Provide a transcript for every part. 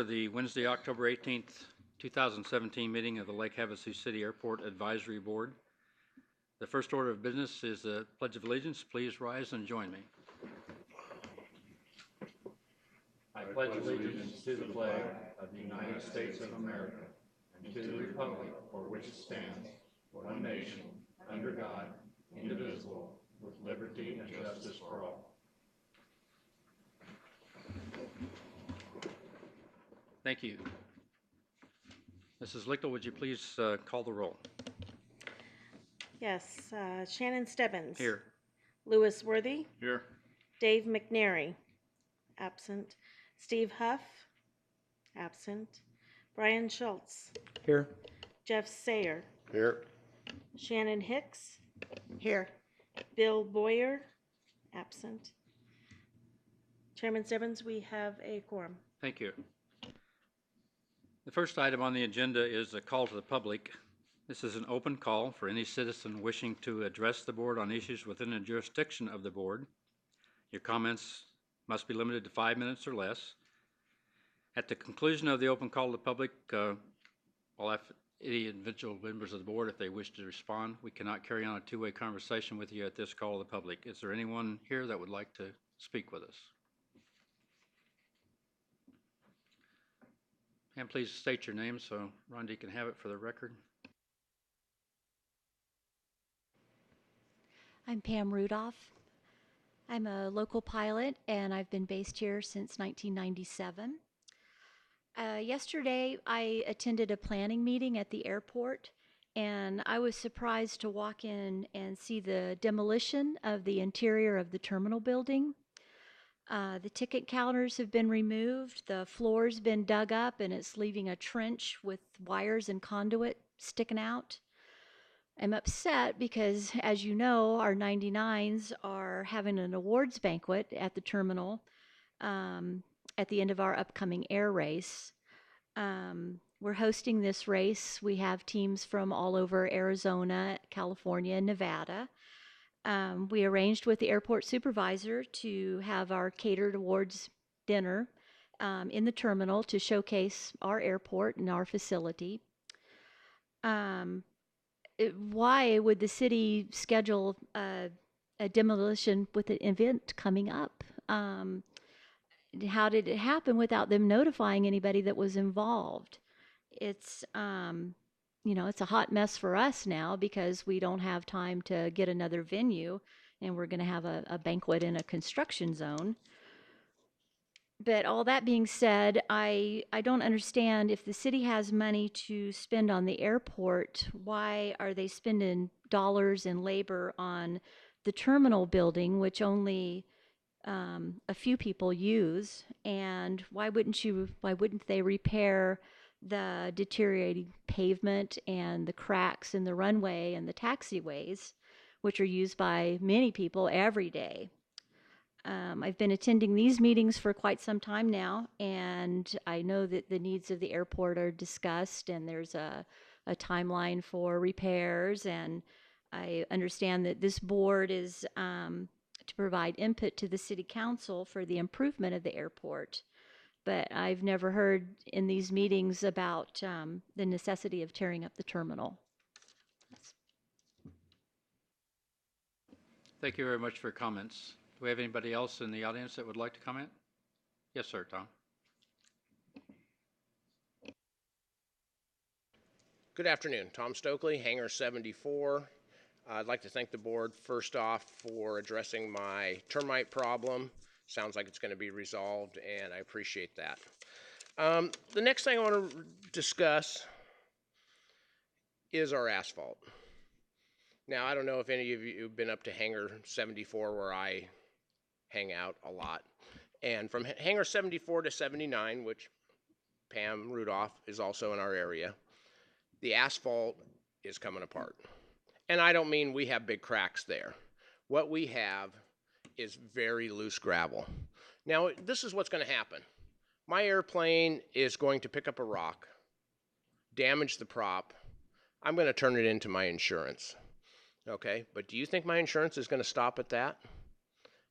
the Wednesday, October 18th, 2017 meeting of the Lake Havasu City Airport Advisory Board. The first order of business is the Pledge of Allegiance. Please rise and join me. I pledge allegiance to the flag of the United States of America and to the republic for which it stands, one nation, under God, indivisible, with liberty and justice for all. Thank you. Mrs. Lichtel, would you please call the roll? Yes, Shannon Stebbins. Here. Lewis Worthy. Here. Dave McNary. Absent. Steve Huff. Absent. Brian Schultz. Here. Jeff Sayer. Here. Shannon Hicks. Here. Bill Boyer. Absent. Chairman Stebbins, we have a quorum. Thank you. The first item on the agenda is a call to the public. This is an open call for any citizen wishing to address the board on issues within the jurisdiction of the board. Your comments must be limited to 5 minutes or less. At the conclusion of the open call to the public, I'll ask any individual members of the board if they wish to respond. We cannot carry on a two-way conversation with you at this call to the public. Is there anyone here that would like to speak with us? And please state your name so Rondi can have it for the record. I'm Pam Rudolph. I'm a local pilot and I've been based here since 1997. Yesterday I attended a planning meeting at the airport and I was surprised to walk in and see the demolition of the interior of the terminal building. The ticket counters have been removed, the floor's been dug up, and it's leaving a trench with wires and conduit sticking out. I'm upset because, as you know, our 99s are having an awards banquet at the terminal at the end of our upcoming air race. We're hosting this race. We have teams from all over Arizona, California, and Nevada. We arranged with the airport supervisor to have our catered awards dinner in the terminal to showcase our airport and our facility. Why would the city schedule a demolition with an event coming up? How did it happen without them notifying anybody that was involved? It's it's a hot mess for us now because we don't have time to get another venue and we're going to have a banquet in a construction zone. But all that being said, I don't understand if the city has money to spend on the airport, why are they spending dollars and labor on the terminal building, which only a few people use, and why wouldn't they repair the deteriorating pavement and the cracks in the runway and the taxiways, which are used by many people every day? I've been attending these meetings for quite some time now, and I know that the needs of the airport are discussed, and there's a timeline for repairs, and I understand that this board is to provide input to the city council for the improvement of the airport. But I've never heard in these meetings about the necessity of tearing up the terminal. Thank you very much for your comments. Do we have anybody else in the audience that would like to comment? Yes, sir, Tom. Good afternoon. Tom Stokely, Hangar 74. I'd like to thank the board first off for addressing my termite problem. Sounds like it's going to be resolved, and I appreciate that. The next thing I want to discuss is our asphalt. Now, I don't know if any of you have been up to Hangar 74 where I hang out a lot. And from Hangar 74 to 79, which Pam Rudolph is also in our area, the asphalt is coming apart. And I don't mean we have big cracks there. What we have is very loose gravel. Now, this is what's going to happen. My airplane is going to pick up a rock, damage the prop. I'm going to turn it into my insurance. Okay, but do you think my insurance is going to stop at that?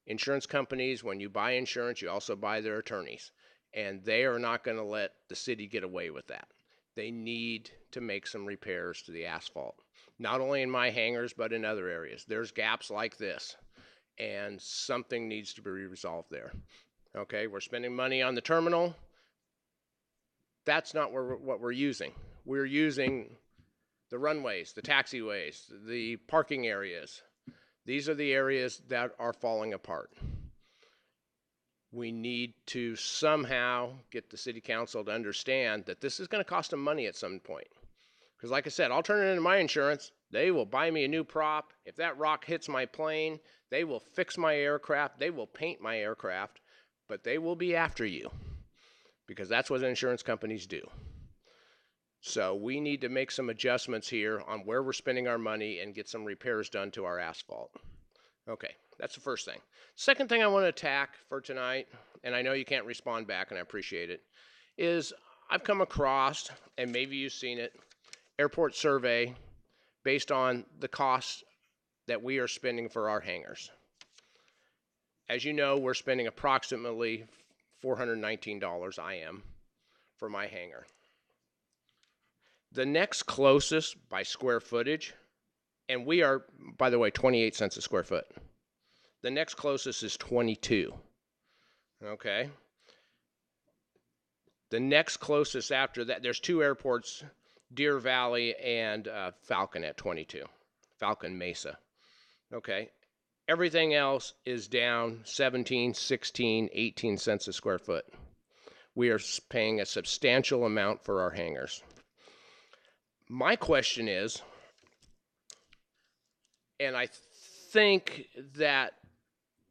Insurance companies, when you buy insurance, you also buy their attorneys. and they are not going to let the city get away with that. They need to make some repairs to the asphalt, not only in my hangars, but in other areas. There's gaps like this, and something needs to be resolved there. Okay, we're spending money on the terminal. That's not what we're using. We're using the runways, the taxiways, the parking areas. These are the areas that are falling apart. We need to somehow get the city council to understand that this is going to cost them money at some point. Because like I said, I'll turn it into my insurance. They will buy me a new prop. If that rock hits my plane, they will fix my aircraft. They will paint my aircraft, but they will be after you because that's what insurance companies do. So we need to make some adjustments here on where we're spending our money and get some repairs done to our asphalt. Okay, that's the first thing. Second thing I want to attack for tonight, and I know you can't respond back and I appreciate it, is I've come across, and maybe you've seen it, airport survey based on the costs that we are spending for our hangars. As you know, we're spending approximately $419, I am, for my hangar. The next closest by square footage, and we are, by the way, 28 cents a square foot. The next closest is 22. Okay. The next closest after that, there's two airports, Deer Valley and Falcon at 22, Falcon Mesa. Okay. Everything else is down 17, 16, 18 cents a square foot. We are paying a substantial amount for our hangars. My question is, and I think that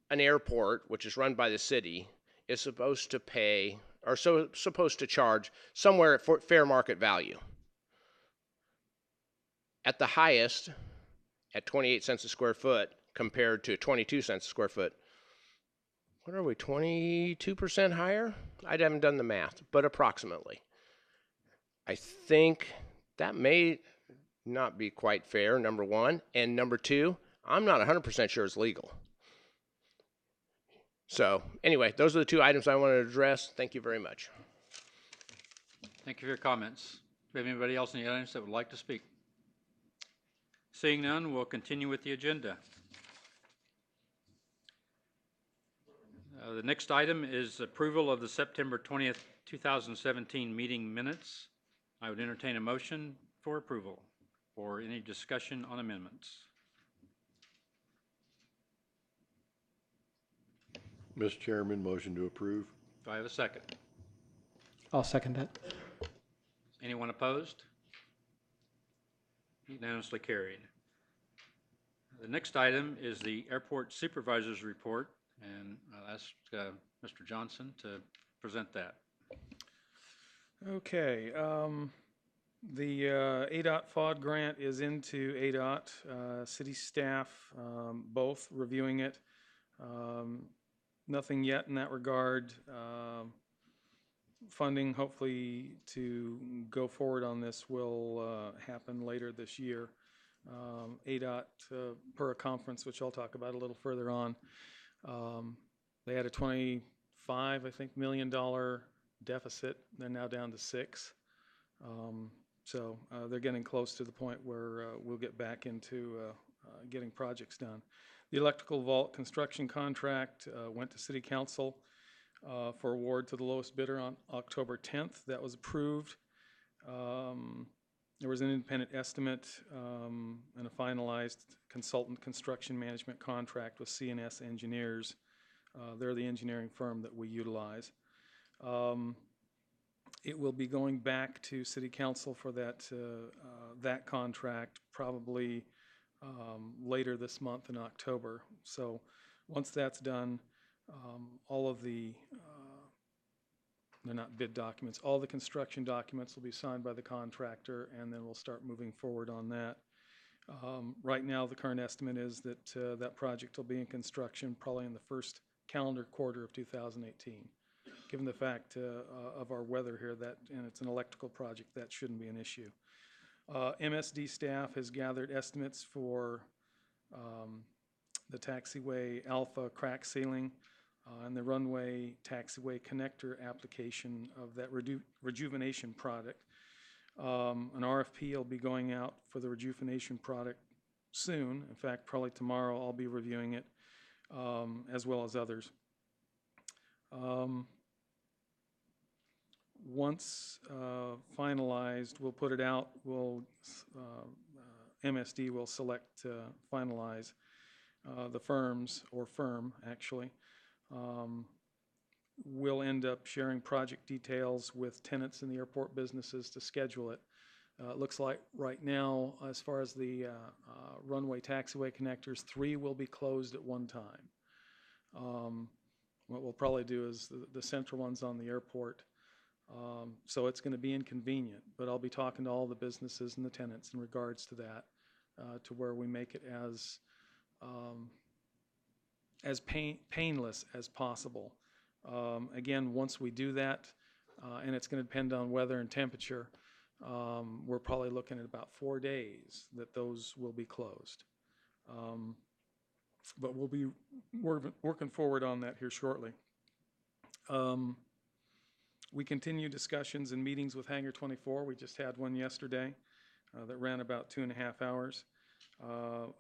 an airport, which is run by the city, is supposed to pay, or supposed to charge somewhere at fair market value. At the highest, at 28 cents a square foot, compared to 22 cents a square foot, what are we, 22% higher? I haven't done the math, but approximately. I think that may not be quite fair, number one. And number two, I'm not 100% sure it's legal. So anyway, those are the two items I wanted to address. Thank you very much. Thank you for your comments. Do we have anybody else in the audience that would like to speak? Seeing none, we'll continue with the agenda. The next item is approval of the September 20th, 2017 meeting minutes. I would entertain a motion for approval or any discussion on amendments. Mr. Chairman, motion to approve. Do I have a second? I'll second that. Anyone opposed? Unanimously carried. The next item is the airport supervisor's report, and I'll ask Mr. Johnson to present that. Okay, the ADOT FOD grant is into ADOT, city staff, both reviewing it. Nothing yet in that regard. Funding, hopefully, to go forward on this will happen later this year. ADOT, per a conference, which I'll talk about a little further on, they had a $25, I think, million deficit. They're now down to $6. So they're getting close to the point where we'll get back into getting projects done. The electrical vault construction contract went to City Council for award to the lowest bidder on October 10th. That was approved. There was an independent estimate and a finalized consultant construction management contract with CNS Engineers. They're the engineering firm that we utilize. It will be going back to City Council for that contract probably later this month in October. So once that's done, all of the, they're not bid documents, all the construction documents will be signed by the contractor, and then we'll start moving forward on that. Right now, the current estimate is that that project will be in construction probably in the first calendar quarter of 2018. Given the fact of our weather here, and it's an electrical project, that shouldn't be an issue. MSD staff has gathered estimates for the taxiway alpha crack sealing. and the runway taxiway connector application of that rejuvenation product. An RFP will be going out for the rejuvenation product soon. In fact, probably tomorrow I'll be reviewing it, as well as others. Once finalized, we'll put it out. MSD will select, finalize the firms, or firm actually. We'll end up sharing project details with tenants in the airport businesses to schedule it. It looks like right now, as far as the runway taxiway connectors, 3 will be closed at one time. What we'll probably do is the central ones on the airport. So it's going to be inconvenient, but I'll be talking to all the businesses and the tenants in regards to that, to where we make it as painless as possible. Again, once we do that, and it's going to depend on weather and temperature, we're probably looking at about 4 days that those will be closed. But we'll be working forward on that here shortly. We continue discussions and meetings with Hangar 24. We just had one yesterday that ran about 2.5 hours.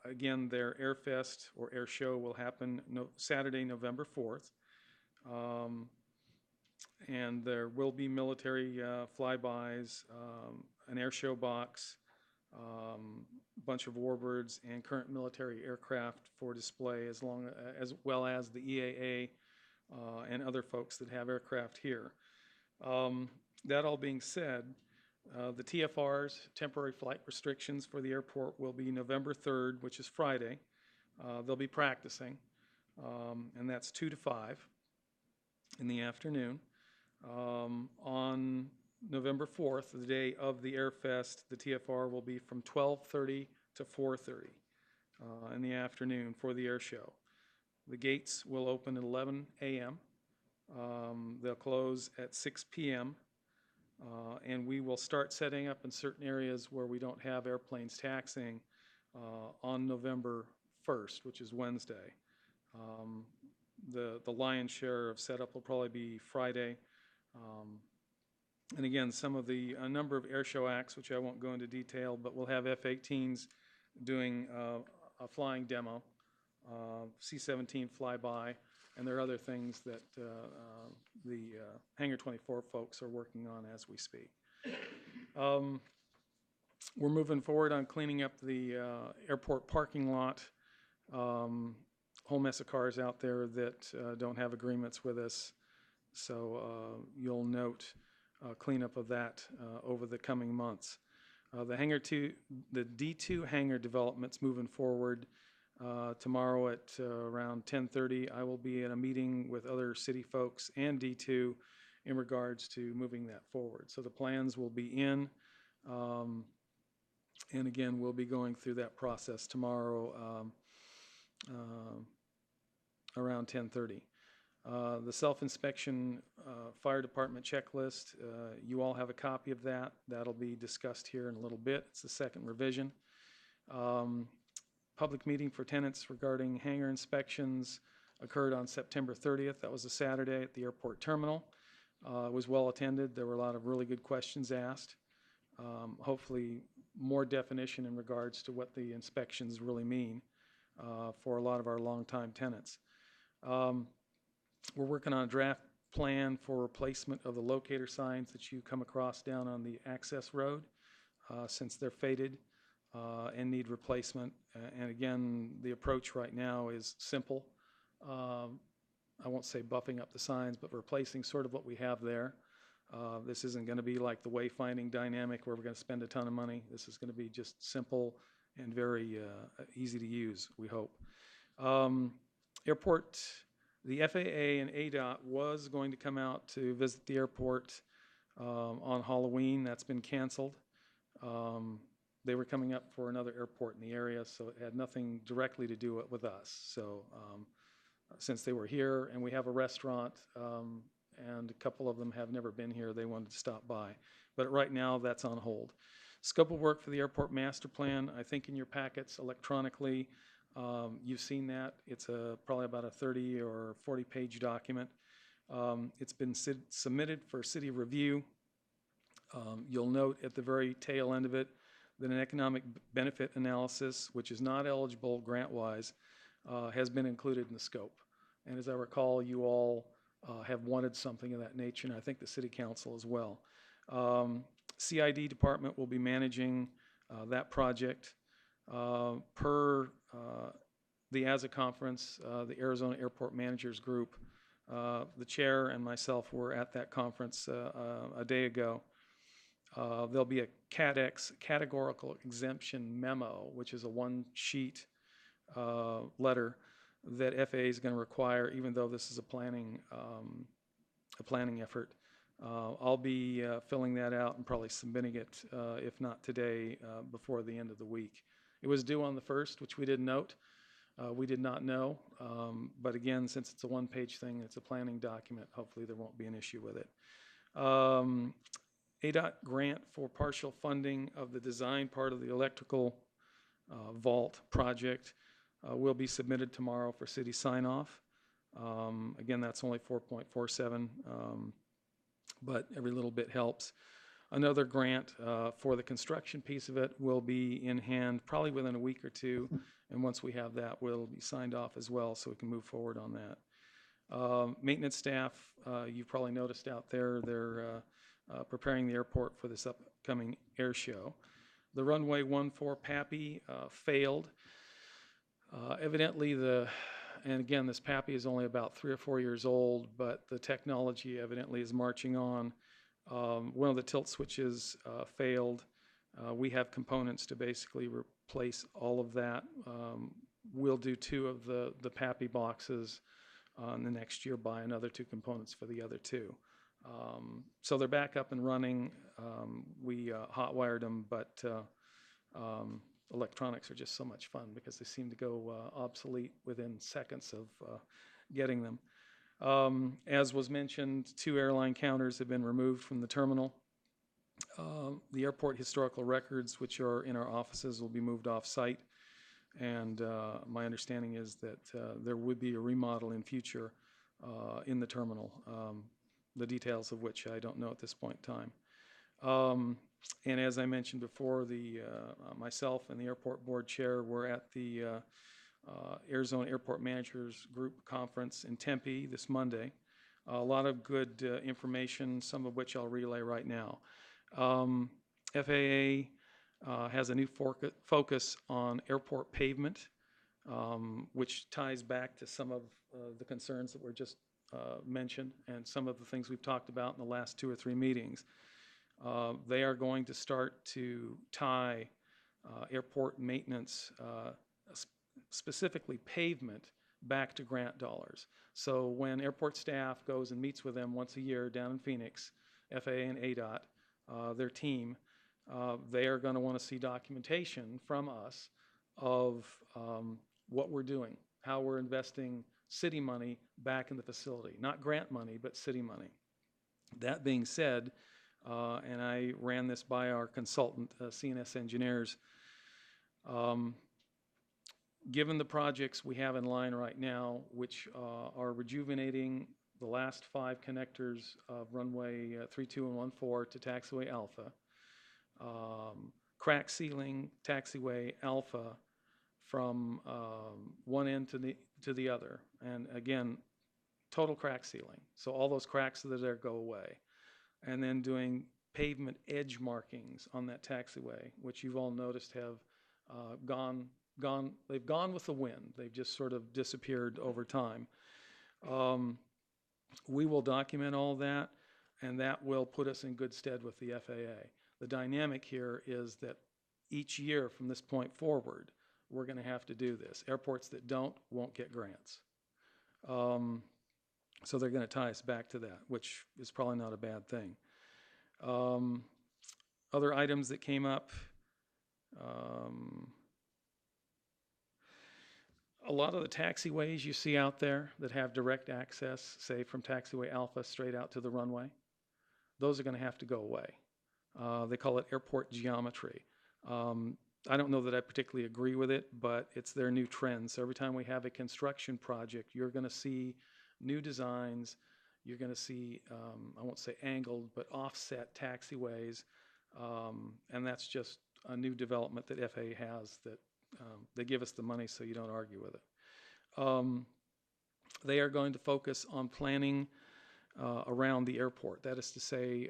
Again, their Airfest or Air Show will happen Saturday, November 4th. And there will be military flybys, an air show box, a bunch of warbirds, and current military aircraft for display, as well as the EAA and other folks that have aircraft here. That all being said, the TFRs, temporary flight restrictions for the airport, will be November 3rd, which is Friday. They'll be practicing, and that's 2 to 5 in the afternoon. On November 4th, the day of the Airfest, the TFR will be from 12:30 to 4:30 in the afternoon for the air show. The gates will open at 11 a.m. They'll close at 6 p.m. And we will start setting up in certain areas where we don't have airplanes taxiing on November 1st, which is Wednesday. The lion's share of setup will probably be Friday. And again, a number of air show acts, which I won't go into detail, but we'll have F-18s doing a flying demo, C-17 flyby, and there are other things that the Hangar 24 folks are working on as we speak. We're moving forward on cleaning up the airport parking lot. Whole mess of cars out there that don't have agreements with us. So you'll note cleanup of that over the coming months. The D2 hangar development's moving forward. Tomorrow at around 10:30, I will be at a meeting with other city folks and D2 in regards to moving that forward. So the plans will be in, and again, we'll be going through that process tomorrow around 10:30. The self-inspection fire department checklist, you all have a copy of that. That'll be discussed here in a little bit. It's the second revision. Public meeting for tenants regarding hangar inspections occurred on September 30th. That was a Saturday at the airport terminal. It was well attended. There were a lot of really good questions asked. Hopefully more definition in regards to what the inspections really mean for a lot of our longtime tenants. We're working on a draft plan for replacement of the locator signs that you come across down on the access road, since they're faded and need replacement. And again, the approach right now is simple. I won't say buffing up the signs, but replacing sort of what we have there. This isn't going to be like the wayfinding dynamic where we're going to spend a ton of money. This is going to be just simple and very easy to use, we hope. Airport, the FAA and ADOT was going to come out to visit the airport on Halloween. That's been canceled. They were coming up for another airport in the area, so it had nothing directly to do with us. So since they were here and we have a restaurant, and a couple of them have never been here, they wanted to stop by. But right now, that's on hold. Scope of work for the airport master plan, I think in your packets electronically, You've seen that. It's probably about a 30 or 40-page document. It's been submitted for city review. You'll note at the very tail end of it that an economic benefit analysis, which is not eligible grant-wise, has been included in the scope. And as I recall, you all have wanted something of that nature, and I think the City Council as well. CID department will be managing that project. Per the ASA conference, the Arizona Airport Managers Group, the chair and myself were at that conference a day ago. There'll be a CADEX, categorical exemption memo, which is a one-sheet letter that FAA is going to require, even though this is a planning effort. I'll be filling that out and probably submitting it, if not today, before the end of the week. It was due on the 1st, which we didn't note. We did not know, but again, since it's a one-page thing, it's a planning document, hopefully there won't be an issue with it. ADOT grant for partial funding of the design part of the electrical vault project will be submitted tomorrow for city sign-off. Again, that's only 4.47, but every little bit helps. Another grant for the construction piece of it will be in hand probably within a week or two, and once we have that, we'll be signed off as well so we can move forward on that. Maintenance staff, you've probably noticed out there, they're preparing the airport for this upcoming air show. The runway 14 PAPI failed. Evidently and again, this PAPI is only about 3 or 4 years old, but the technology evidently is marching on. One of the tilt switches failed. We have components to basically replace all of that. We'll do 2 of the PAPI boxes in the next year, buy another 2 components for the other 2. So they're back up and running. We hot wired them, but electronics are just so much fun because they seem to go obsolete within seconds of getting them. As was mentioned, 2 airline counters have been removed from the terminal. The airport historical records, which are in our offices, will be moved off-site. And my understanding is that there would be a remodel in future in the terminal, the details of which I don't know at this point in time. And as I mentioned before, myself and the airport board chair were at the Arizona Airport Managers Group Conference in Tempe this Monday. A lot of good information, some of which I'll relay right now. FAA has a new focus on airport pavement, which ties back to some of the concerns that were just mentioned and some of the things we've talked about in the last 2 or 3 meetings. They are going to start to tie airport maintenance, specifically pavement, back to grant dollars. So when airport staff goes and meets with them once a year down in Phoenix, FAA and ADOT, their team, they are going to want to see documentation from us of what we're doing, how we're investing city money back in the facility. Not grant money, but city money. That being said, and I ran this by our consultant, CNS Engineers, given the projects we have in line right now, which are rejuvenating the last 5 connectors of runway 32 and 14 to taxiway Alpha, crack sealing taxiway Alpha from one end to the other, and again, total crack sealing. So all those cracks that are there go away. And then doing pavement edge markings on that taxiway, which you've all noticed have they've gone with the wind. They've just sort of disappeared over time. We will document all that, and that will put us in good stead with the FAA. The dynamic here is that each year from this point forward, we're going to have to do this. Airports that don't won't get grants. So they're going to tie us back to that, which is probably not a bad thing. Other items that came up, a lot of the taxiways you see out there that have direct access, say from taxiway Alpha straight out to the runway, those are going to have to go away. They call it airport geometry. I don't know that I particularly agree with it, but it's their new trend. So every time we have a construction project, you're going to see new designs. You're going to see, I won't say angled, but offset taxiways. And that's just a new development that FAA has that they give us the money so you don't argue with it. They are going to focus on planning around the airport. That is to say,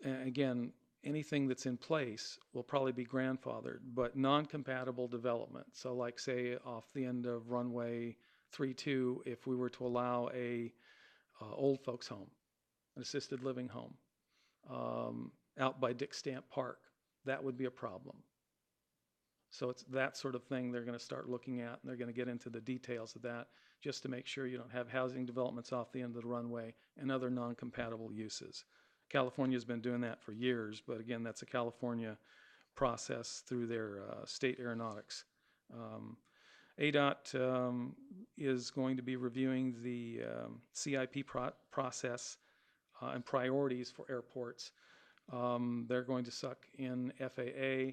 again, anything that's in place will probably be grandfathered, but non-compatible development. So like say off the end of runway 32, if we were to allow a old folks home, an assisted living home, out by Dick Stamp Park, that would be a problem. So it's that sort of thing they're going to start looking at, and they're going to get into the details of that just to make sure you don't have housing developments off the end of the runway and other non-compatible uses. California's been doing that for years, but again, that's a California process through their state aeronautics. ADOT is going to be reviewing the CIP process and priorities for airports. They're going to suck in FAA,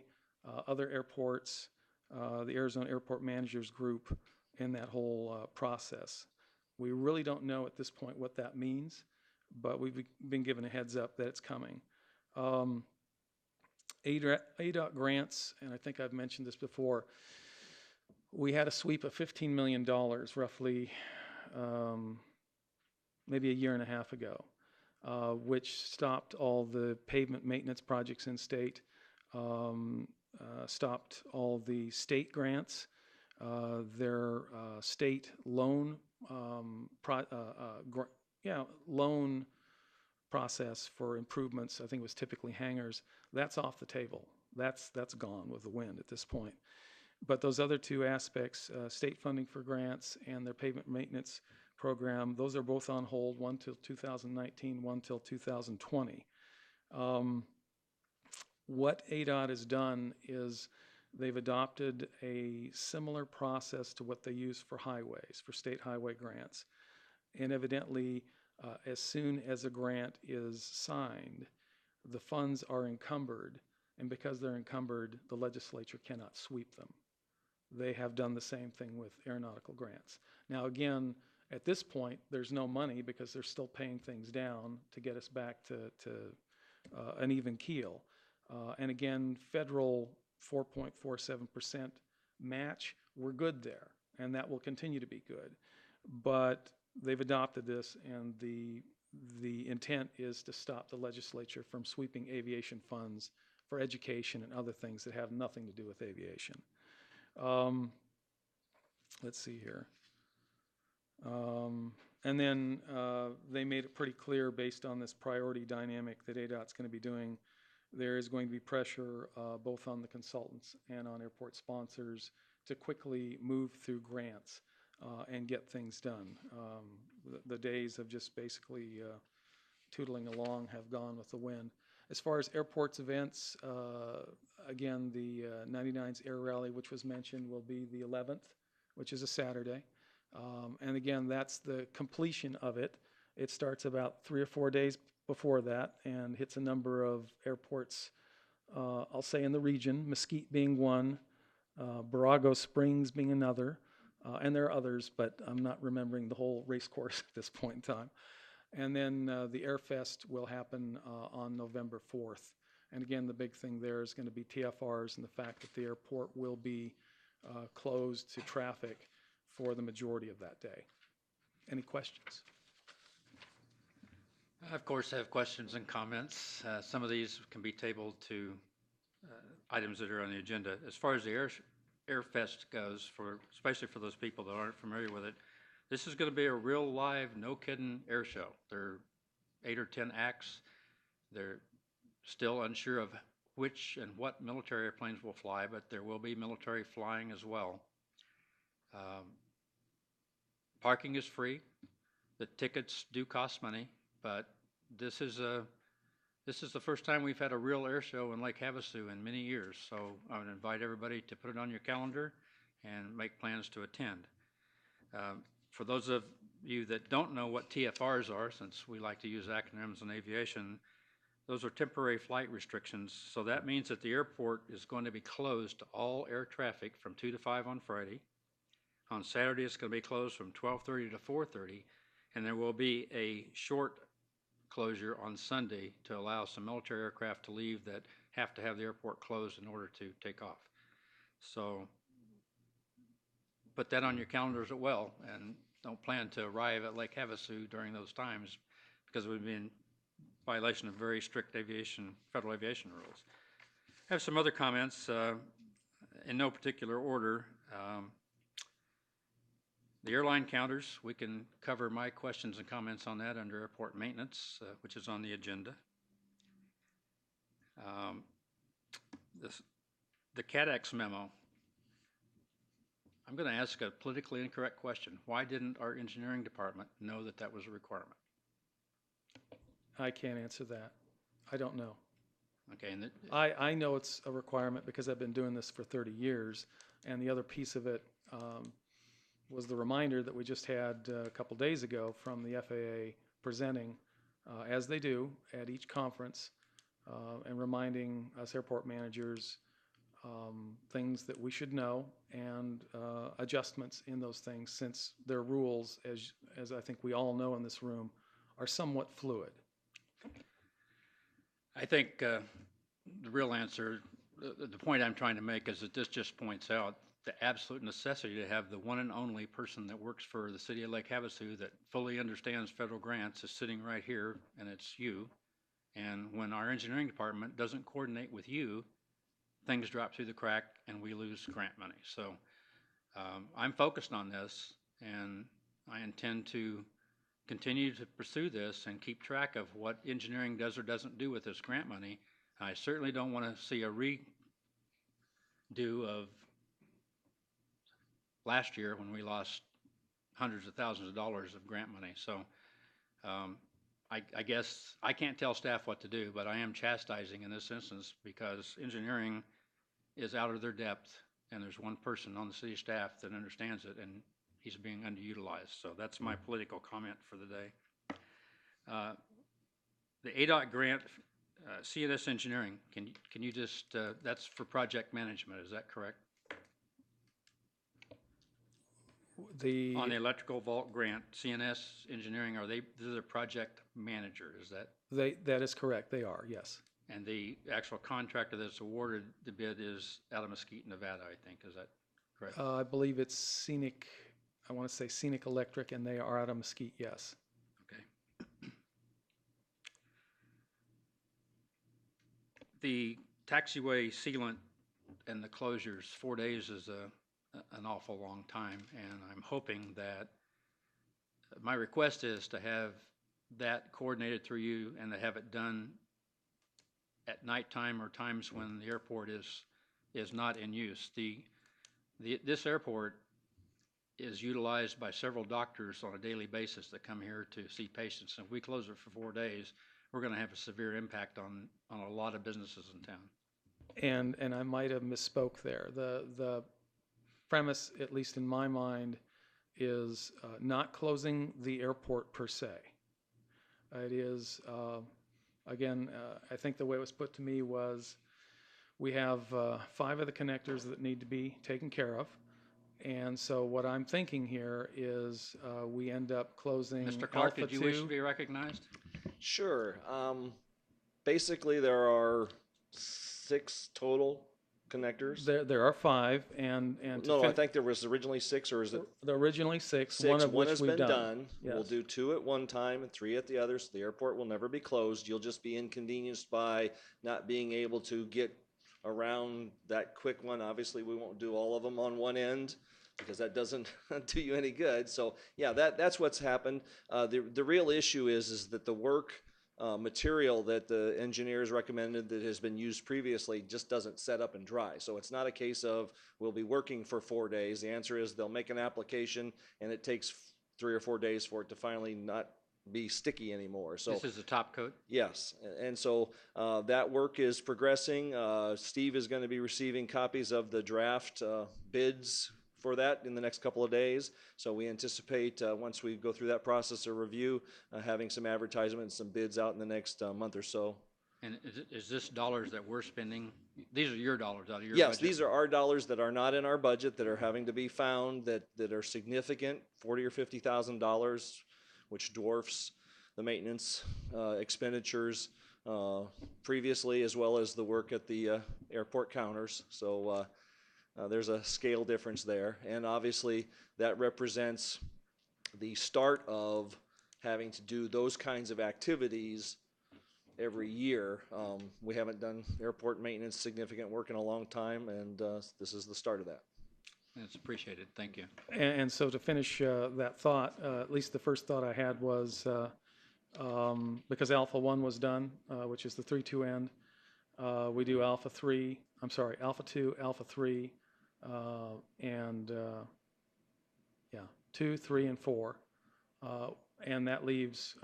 other airports, the Arizona Airport Managers Group in that whole process. We really don't know at this point what that means, but we've been given a heads up that it's coming. ADOT grants, and I think I've mentioned this before, we had a sweep of $15 million roughly maybe a year and a half ago, which stopped all the pavement maintenance projects in state, stopped all the state grants, their state loan loan process for improvements. I think it was typically hangars. That's off the table. That's gone with the wind at this point. But those other two aspects, state funding for grants and their pavement maintenance program, those are both on hold, one till 2019, one till 2020. What ADOT has done is they've adopted a similar process to what they use for highways, for state highway grants. And evidently, as soon as a grant is signed, the funds are encumbered. And because they're encumbered, the legislature cannot sweep them. They have done the same thing with aeronautical grants. Now, again, at this point, there's no money because they're still paying things down to get us back to an even keel. And again, federal 4.47% match, we're good there, and that will continue to be good. But they've adopted this, and the intent is to stop the legislature from sweeping aviation funds for education and other things that have nothing to do with aviation. Let's see here. And then they made it pretty clear based on this priority dynamic that ADOT's going to be doing. There is going to be pressure both on the consultants and on airport sponsors to quickly move through grants and get things done. The days of just basically tootling along have gone with the wind. As far as airports events, again, the 99's Air Rally, which was mentioned, will be the 11th, which is a Saturday. And again, that's the completion of it. It starts about 3 or 4 days before that and hits a number of airports, I'll say in the region, Mesquite being one, Barago Springs being another, and there are others, but I'm not remembering the whole race course at this point in time. And then the Air Fest will happen on November 4th. And again, the big thing there is going to be TFRs and the fact that the airport will be closed to traffic for the majority of that day. Any questions? I, of course, have questions and comments. Some of these can be tabled to items that are on the agenda. As far as the Air Fest goes, especially for those people that aren't familiar with it, this is going to be a real live, no-kidding air show. There are 8 or 10 acts. They're still unsure of which and what military airplanes will fly, but there will be military flying as well. Parking is free. The tickets do cost money, but this is the first time we've had a real air show in Lake Havasu in many years. So I would invite everybody to put it on your calendar and make plans to attend. For those of you that don't know what TFRs are, since we like to use acronyms in aviation, Those are temporary flight restrictions, so that means that the airport is going to be closed to all air traffic from 2 to 5 on Friday. On Saturday, it's going to be closed from 12:30 to 4:30, and there will be a short closure on Sunday to allow some military aircraft to leave that have to have the airport closed in order to take off. So put that on your calendars as well, and don't plan to arrive at Lake Havasu during those times because it would be in violation of very strict federal aviation rules. I have some other comments in no particular order. The airline counters, we can cover my questions and comments on that under airport maintenance, which is on the agenda. The CADEX memo, I'm going to ask a politically incorrect question. Why didn't our engineering department know that that was a requirement? I can't answer that. I don't know. Okay, and I know it's a requirement because I've been doing this for 30 years. And the other piece of it was the reminder that we just had a couple days ago from the FAA presenting, as they do at each conference, and reminding us airport managers things that we should know and adjustments in those things, since their rules, as I think we all know in this room, are somewhat fluid. I think the real answer, the point I'm trying to make is that this just points out the absolute necessity to have the one and only person that works for the city of Lake Havasu that fully understands federal grants is sitting right here, and it's you. And when our engineering department doesn't coordinate with you, things drop through the crack and we lose grant money. So I'm focused on this, and I intend to continue to pursue this and keep track of what engineering does or doesn't do with this grant money. I certainly don't want to see a redo of last year when we lost hundreds of thousands of dollars of grant money. So I guess I can't tell staff what to do, but I am chastising in this instance because engineering is out of their depth, and there's one person on the city staff that understands it, and he's being underutilized. So that's my political comment for the day. The ADOT grant, CNS engineering, can you just, that's for project management, is that correct? On the electrical vault grant, CNS engineering, they're the project manager, is that? That is correct, they are, yes. And the actual contractor that's awarded the bid is out of Mesquite, Nevada, I think, is that correct? I believe it's Scenic, I want to say Scenic Electric, and they are out of Mesquite, yes. Okay. The taxiway sealant and the closures, 4 days is an awful long time, and I'm hoping that my request is to have that coordinated through you and to have it done at nighttime or times when the airport is not in use. This airport is utilized by several doctors on a daily basis that come here to see patients. And if we close it for 4 days, we're going to have a severe impact on a lot of businesses in town. And I might have misspoke there. The premise, at least in my mind, is not closing the airport per se. It is, again, I think the way it was put to me was we have 5 of the connectors that need to be taken care of. And so what I'm thinking here is we end up closing Mr. Clark, Alpha did you 2. wish to be recognized? Sure. Basically, there are 6 total connectors. There are 5, and No, I think there was originally 6, or is it originally 6, 6? one of which has we've been done. We'll Yes. do 2 at one time and 3 at the other, so the airport will never be closed. You'll just be inconvenienced by not being able to get around that quick one. Obviously, we won't do all of them on one end, because that doesn't do you any good. So yeah, that's what's happened. The real issue is that the work material that the engineers recommended that has been used previously just doesn't set up and dry. So it's not a case of we'll be working for 4 days. The answer is they'll make an application and it takes 3 or 4 days for it to finally not be sticky anymore. So This is the top coat? yes, and so that work is progressing. Steve is going to be receiving copies of the draft bids for that in the next couple of days. So we anticipate once we go through that process of review, having some advertisement and some bids out in the next month or so. And is this dollars that we're spending? These are your dollars out of your Yes, budget? these are our dollars that are not in our budget, that are having to be found, that are significant, $40,000 or $50,000, which dwarfs the maintenance expenditures previously, as well as the work at the airport counters. So there's a scale difference there. And obviously, that represents the start of having to do those kinds of activities every year. We haven't done airport maintenance significant work in a long time, and this is the start of that. That's appreciated. Thank you. And so to finish that thought, at least the first thought I had was, because Alpha 1 was done, which is the 3-2 end, we do Alpha 2, Alpha 3, and 2, 3, and 4. And that leaves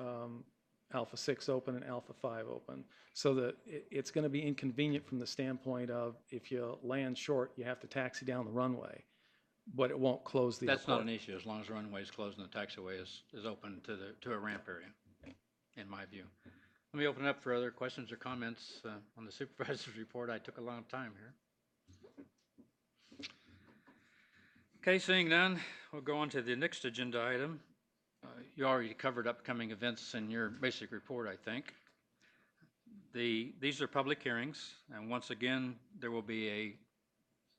Alpha 6 open and Alpha 5 open. So that it's going to be inconvenient from the standpoint of if you land short, you have to taxi down the runway, but it won't close the That's not airport. an issue as long as the runway is closed and the taxiway is open to a ramp area, in my view. Let me open it up for other questions or comments on the supervisor's report. I took a long time here. Okay, seeing none, we'll go on to the next agenda item. You already covered upcoming events in your basic report, I think. These are public hearings, and once again, there will be a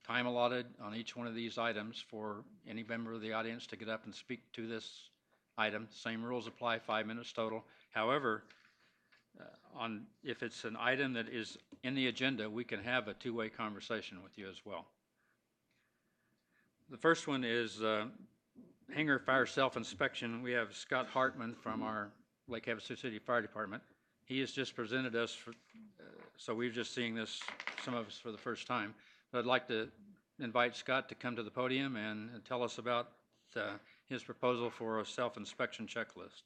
time allotted on each one of these items for any member of the audience to get up and speak to this item. Same rules apply, 5 minutes total. However, if it's an item that is in the agenda, we can have a two-way conversation with you as well. The first one is hangar fire self-inspection. We have Scott Hartman from our Lake Havasu City Fire Department. He has just presented us, so we're just seeing this, some of us, for the first time. But I'd like to invite Scott to come to the podium and tell us about his proposal for a self-inspection checklist.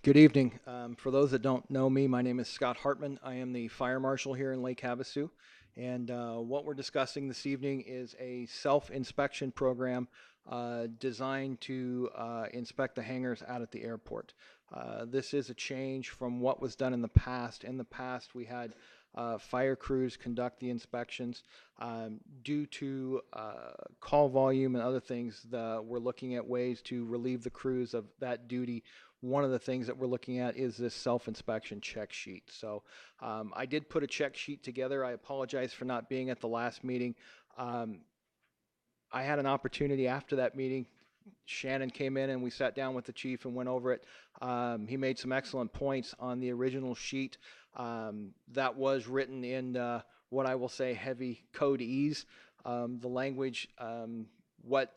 Good evening. For those that don't know me, my name is Scott Hartman. I am the fire marshal here in Lake Havasu. And what we're discussing this evening is a self-inspection program designed to inspect the hangars out at the airport. This is a change from what was done in the past. In the past, we had fire crews conduct the inspections. Due to call volume and other things, we're looking at ways to relieve the crews of that duty. One of the things that we're looking at is this self-inspection check sheet. So I did put a check sheet together. I apologize for not being at the last meeting. I had an opportunity after that meeting. Shannon came in and we sat down with the chief and went over it. He made some excellent points on the original sheet that was written in what I will say heavy code-ese. The language, what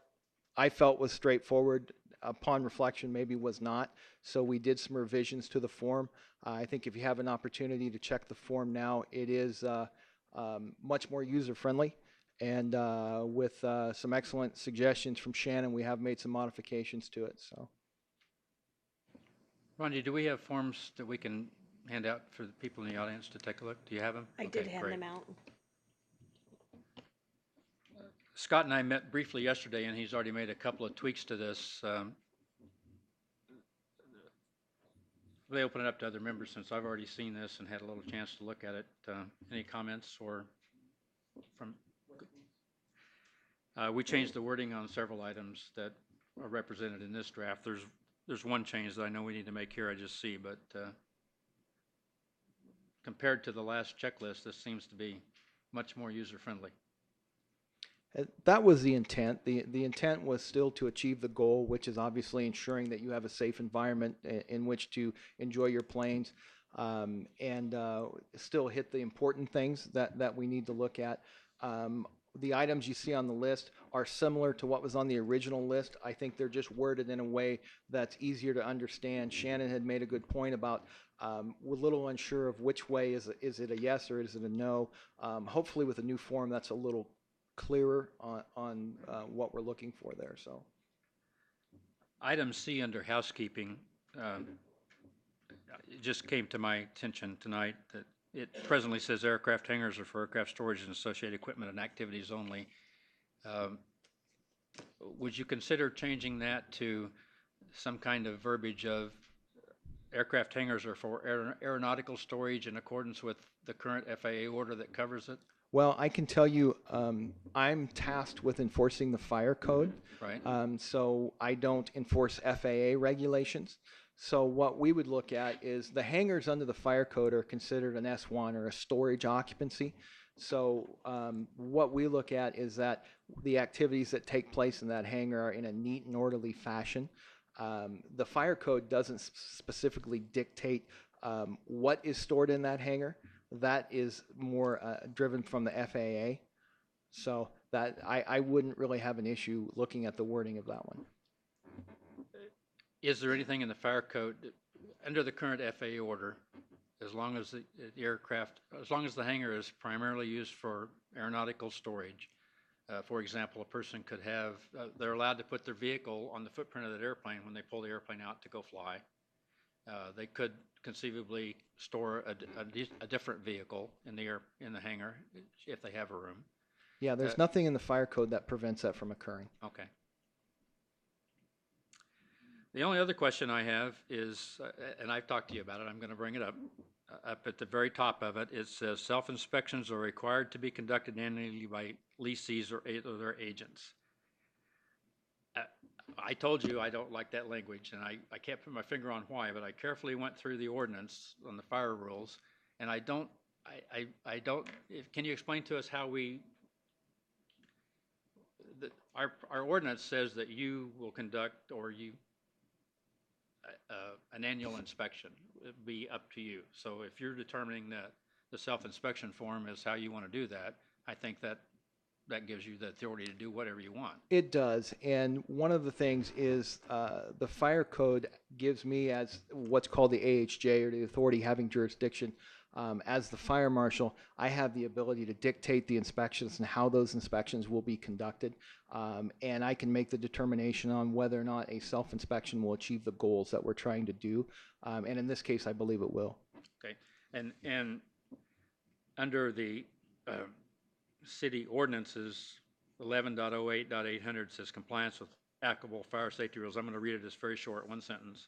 I felt was straightforward, upon reflection maybe was not. So we did some revisions to the form. I think if you have an opportunity to check the form now, it is much more user-friendly. And with some excellent suggestions from Shannon, we have made some modifications to it. So, Rondi, do we have forms that we can hand out for the people in the audience to take a look? Do you have them? I Okay, did hand great. them out. Scott and I met briefly yesterday, and he's already made a couple of tweaks to this. They open it up to other members since I've already seen this and had a little chance to look at it. Any comments or from? We changed the wording on several items that are represented in this draft. There's one change that I know we need to make here, I just see, but compared to the last checklist, this seems to be much more user-friendly. that was the intent. The intent was still to achieve the goal, which is obviously ensuring that you have a safe environment in which to enjoy your planes, and still hit the important things that we need to look at. The items you see on the list are similar to what was on the original list. I think they're just worded in a way that's easier to understand. Shannon had made a good point about we're a little unsure of which way is it a yes or is it a no. Hopefully with a new form that's a little clearer on what we're looking for there. So, Item C under housekeeping, it just came to my attention tonight that it presently says aircraft hangars are for aircraft storage and associated equipment and activities only. Um, Would you consider changing that to some kind of verbiage of aircraft hangars are for aeronautical storage in accordance with the current FAA order that covers it, Well, I can tell you, I'm tasked with enforcing the fire code. right? So I don't enforce FAA regulations. So what we would look at is the hangars under the fire code are considered an S1 or a storage occupancy. So what we look at is that the activities that take place in that hangar are in a neat and orderly fashion. The fire code doesn't specifically dictate what is stored in that hangar. That is more driven from the FAA. So that I wouldn't really have an issue looking at the wording of that one. Is there anything in the fire code, under the current FAA order, as long as the aircraft, as long as the hangar is primarily used for aeronautical storage, for example, a person could have, they're allowed to put their vehicle on the footprint of that airplane when they pull the airplane out to go fly. They could conceivably store a different vehicle in the hangar if they have a room. Yeah, there's nothing in the fire code that prevents that from occurring. Okay. The only other question I have is, and I've talked to you about it, I'm going to bring it up. Up at the very top of it, it says self-inspections are required to be conducted annually by lessees or their agents. I told you I don't like that language, and I can't put my finger on why, but I carefully went through the ordinance on the fire rules, and I don't, can you explain to us how our ordinance says that you will conduct, or an annual inspection. It'd be up to you. So if you're determining that the self-inspection form is how you want to do that, I think that gives you the authority to do whatever you want. It does, and one of the things is the fire code gives me, as what's called the AHJ, or the authority having jurisdiction, as the fire marshal, I have the ability to dictate the inspections and how those inspections will be conducted, and I can make the determination on whether or not a self-inspection will achieve the goals that we're trying to do, and in this case, I believe it will. Okay, and under the city ordinances, 11.08.800 says compliance with applicable fire safety rules. I'm going to read it as very short, one sentence.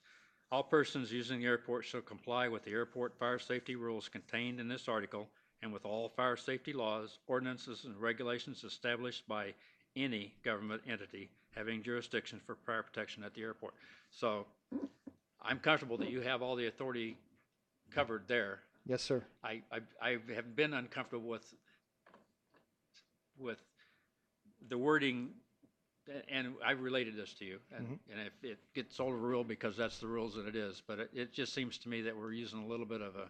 All persons using the airport shall comply with the airport fire safety rules contained in this article and with all fire safety laws, ordinances, and regulations established by any government entity having jurisdiction for fire protection at the airport. So I'm comfortable that you have all the authority covered there. Yes, sir. I have been uncomfortable with the wording, and I related this to you, and if it gets overruled because that's the rules that it is, but it just seems to me that we're using a little bit of a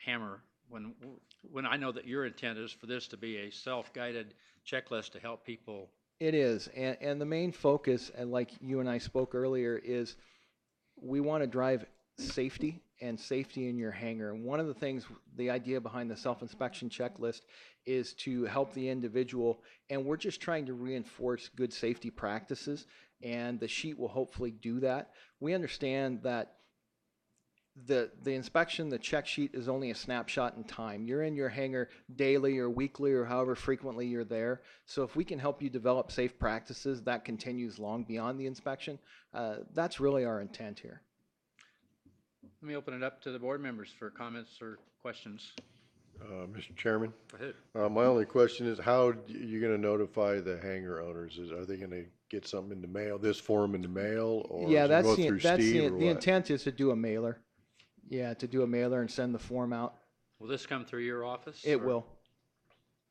hammer when I know that your intent is for this to be a self-guided checklist to help people. It is, and the main focus, and like you and I spoke earlier, is we want to drive safety and safety in your hangar. And one of the things, the idea behind the self-inspection checklist is to help the individual, and we're just trying to reinforce good safety practices, and the sheet will hopefully do that. We understand that the inspection, the check sheet is only a snapshot in time. You're in your hangar daily or weekly or however frequently you're there. So if we can help you develop safe practices, that continues long beyond the inspection. That's really our intent here. Let me open it up to the board members for comments or questions. Mr. Chairman, Go ahead. my only question is how you going to notify the hangar owners? Are they going to get something in the mail, this form in the mail, or Yeah, does it that's go through the Steve or what? intent is to do a mailer. Yeah, to do a mailer and send the form out. Will this come through your office? It will.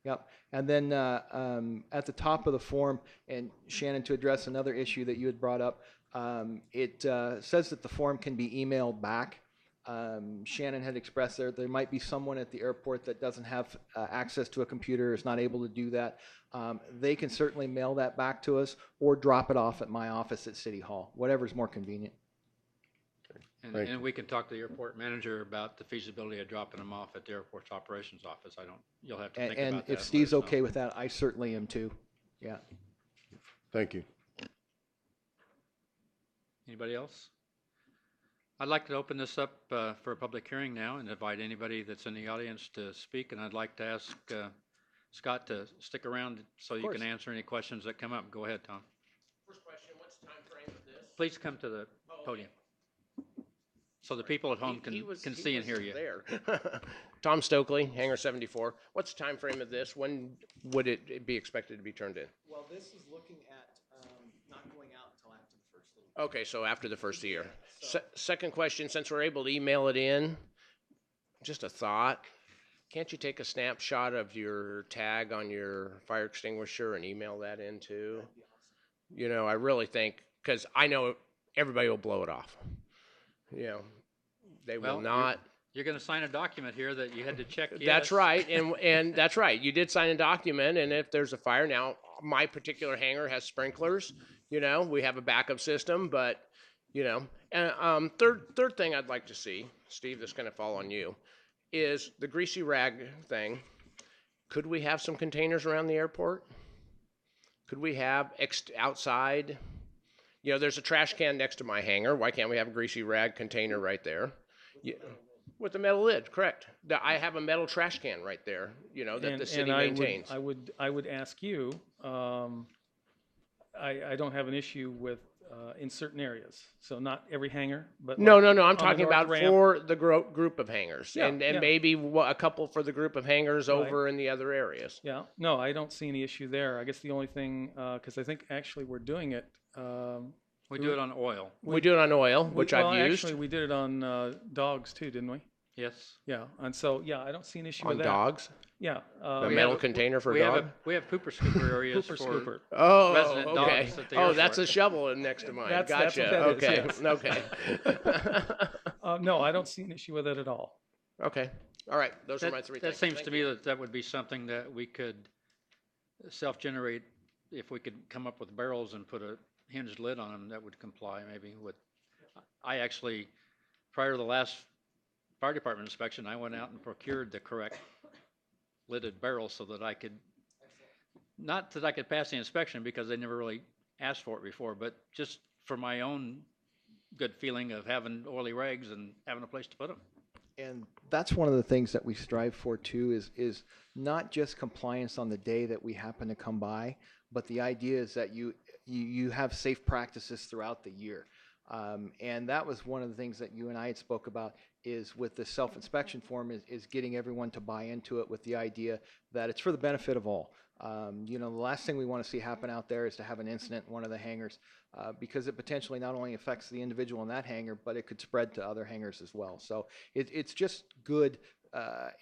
Yep. And then at the top of the form, and Shannon, to address another issue that you had brought up, it says that the form can be emailed back. Shannon had expressed there might be someone at the airport that doesn't have access to a computer, is not able to do that. They can certainly mail that back to us or drop it off at my office at City Hall, whatever's more convenient. And we can talk to the airport manager about the feasibility of dropping them off at the airport's operations office. You'll have to think And about that. if Steve's okay with that, I certainly am too. Yeah. Thank you. Anybody else? I'd like to open this up for a public hearing now and invite anybody that's in the audience to speak. And I'd like to ask Scott to stick around so you course. can answer any questions that come up. Go ahead, Tom. First question, what's the time frame of this? Please come to the podium so the people at home can see and hear you. There. Tom Stokely, Hangar 74. What's the time frame of this? When would it be expected to be turned in? Well, this is looking at not going out until after the first little. Okay, so after the first year. Second question, since we're able to email it in, just a thought. Can't you take a snapshot of your tag on your fire extinguisher and email that in too? You know, I really think, because I know everybody will blow it off. You know, they will not. You're going to sign a document here that you had to check. Yes. That's right, and that's right. You did sign a document, and if there's a fire, now my particular hangar has sprinklers. You know, we have a backup system, but you know, and third thing I'd like to see, Steve, that's going to fall on you, is the greasy rag thing. Could we have some containers around the airport? Could we have outside? You know, there's a trash can next to my hangar. Why can't we have a greasy rag container right there? Yeah. With the metal lid, correct. I have a metal trash can right there, you know, that the city maintains. I would ask you, I don't have an issue with, in certain areas, so not every hangar, but. No, like I'm on the talking north about ramp. for the group of hangars. Yeah, and yeah. maybe a couple for the group of hangars Right. over in the other areas. Yeah, no, I don't see any issue there. I guess the only thing, because I think actually we're doing it. We do it on oil. We do it on oil, which well, I've used. Actually, we did it on dogs too, didn't we? Yes. Yeah, and so, yeah, I don't see an issue On with that. dogs? Yeah. A We metal have- container for we dog? we have pooper scooper areas Pooper for scooper. Oh, resident okay. dogs at the Oh, that's a airport. shovel next to mine. That's Gotcha. what that Okay. is, Okay. No, I don't see an issue with it at all. Okay. All right. Those are my three That things. seems Thank to me that would be something that we could self-generate. If we could come up with barrels and put a hinged lid on them, that would comply maybe with. I actually, prior to the last fire department inspection, I went out and procured the correct lidded barrel so that I could, not that I could pass the inspection because they never really asked for it before, but just for my own good feeling of having oily rags and having a place to put them. And that's one of the things that we strive for too, is not just compliance on the day that we happen to come by, but the idea is that you have safe practices throughout the year. And that was one of the things that you and I had spoke about, is with the self-inspection form is getting everyone to buy into it with the idea that it's for the benefit of all. You know, the last thing we want to see happen out there is to have an incident in one of the hangars, because it potentially not only affects the individual in that hangar, but it could spread to other hangars as well. So it's just good,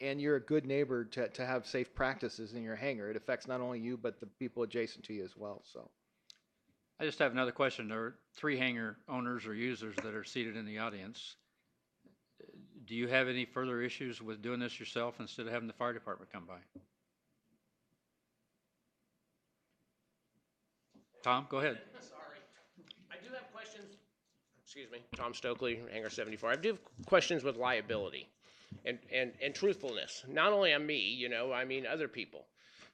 and you're a good neighbor to have safe practices in your hangar. It affects not only you, but the people adjacent to you as well. So. I just have another question. There are 3 hangar owners or users that are seated in the audience. Do you have any further issues with doing this yourself instead of having the fire department come by? Tom, go ahead. Sorry. I do have questions. Excuse me. Tom Stokely, Hangar 74. I do have questions with liability and truthfulness. Not only on me, you know, I mean other people.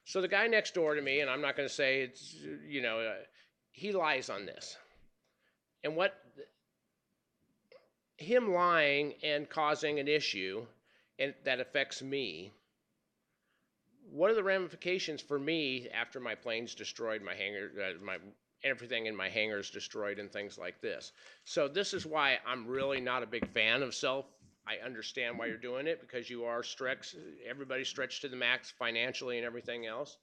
So the guy next door to me, and I'm not going to say it's, you know, he lies on this. And him lying and causing an issue and that affects me, what are the ramifications for me after my plane's destroyed, my hangar, everything in my hangar's destroyed and things like this? So this is why I'm really not a big fan of I understand why you're doing it, because you are stretched, everybody's stretched to the max financially and everything else.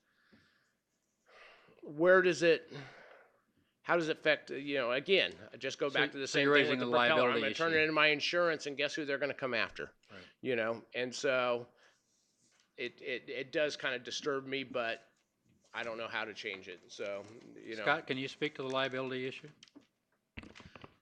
How does it affect, you know, again, I just go back to the so same you're thing raising with the a propeller. I'm liability going to turn issue. it into my insurance, and guess who they're going to come after? Right. You know, and so it does kind of disturb me, but I don't know how to change it. So, you know. Scott, can you speak to the liability issue?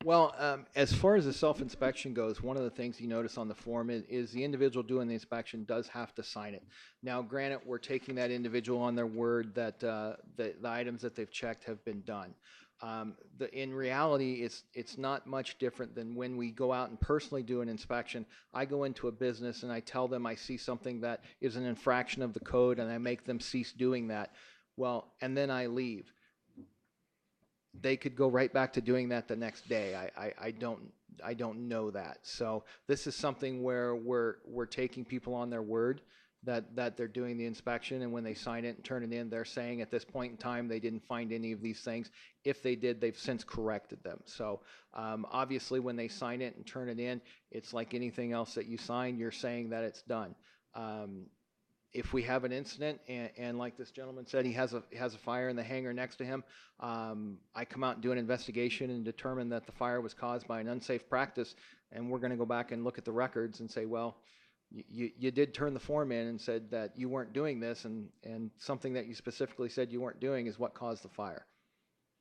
Well, as far as the self-inspection goes, one of the things you notice on the form is the individual doing the inspection does have to sign it. Now, granted, we're taking that individual on their word that the items that they've checked have been done. In reality, it's not much different than when we go out and personally do an inspection. I go into a business and I tell them I see something that is an infraction of the code, and I make them cease doing that. Well, and then I leave. They could go right back to doing that the next day. I don't know that. So this is something where we're taking people on their word, that they're doing the inspection, and when they sign it and turn it in, they're saying at this point in time they didn't find any of these things. If they did, they've since corrected them. So obviously when they sign it and turn it in, it's like anything else that you sign, you're saying that it's done. If we have an incident and like this gentleman said, he has a fire in the hangar next to him, I come out and do an investigation and determine that the fire was caused by an unsafe practice, and we're going to go back and look at the records and say, well, you did turn the form in and said that you weren't doing this, and something that you specifically said you weren't doing is what caused the fire.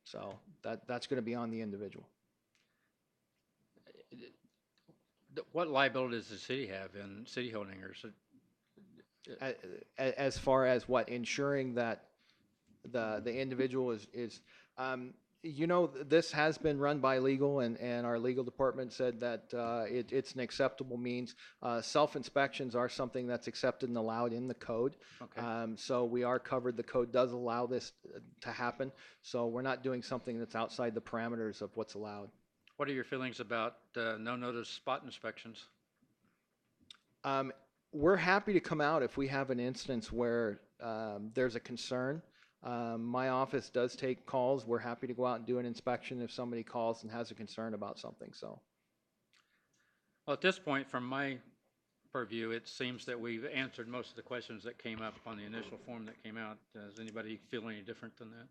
So that's going to be on the individual. What liability does the city have in city hall hangars? As far as what, ensuring that the individual is this has been run by legal, and our legal department said that it's an acceptable means. Self-inspections are something that's accepted and allowed in the code. Okay. So we are covered. The code does allow this to happen. So we're not doing something that's outside the parameters of what's allowed. What are your feelings about no notice spot inspections? We're happy to come out if we have an instance where there's a concern. My office does take calls. We're happy to go out and do an inspection if somebody calls and has a concern about something. So, Well, at this point, from my purview, it seems that we've answered most of the questions that came up on the initial form that came out. Does anybody feel any different than that?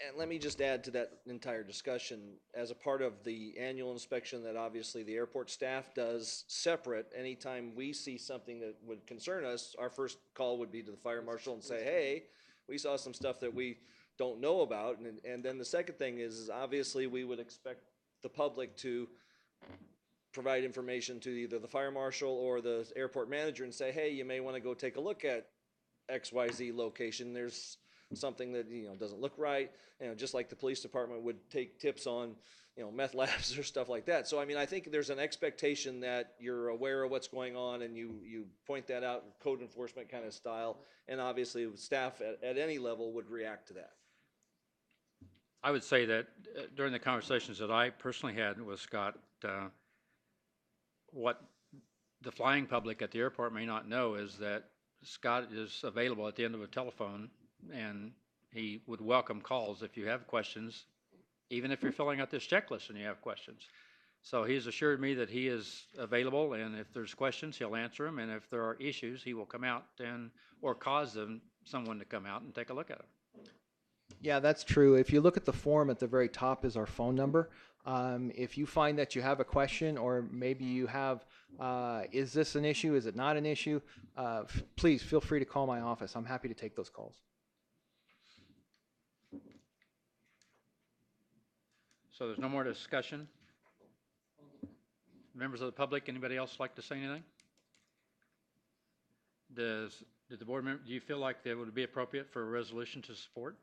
And let me just add to that entire discussion, as a part of the annual inspection that obviously the airport staff does separate, anytime we see something that would concern us, our first call would be to the fire marshal and say, hey, we saw some stuff that we don't know about. And then the second thing is obviously we would expect the public to provide information to either the fire marshal or the airport manager and say, hey, you may want to go take a look at XYZ location. There's something that doesn't look right, just like the police department would take tips on meth labs or stuff like that. So I mean, I think there's an expectation that you're aware of what's going on and you point that out in code enforcement kind of style, and obviously staff at any level would react to that. I would say that during the conversations that I personally had with Scott, what the flying public at the airport may not know is that Scott is available at the end of a telephone, and he would welcome calls if you have questions, even if you're filling out this checklist and you have questions. So he's assured me that he is available, and if there's questions, he'll answer them, and if there are issues, he will come out or cause someone to come out and take a look at them. yeah, that's true. If you look at the form, at the very top is our phone number. If you find that you have a question, or maybe you have, is this an issue? Is it not an issue? Please feel free to call my office. I'm happy to take those calls. So there's no more discussion? Members of the public, anybody else like to say anything? Did the board member, do you feel like that would be appropriate for a resolution to support?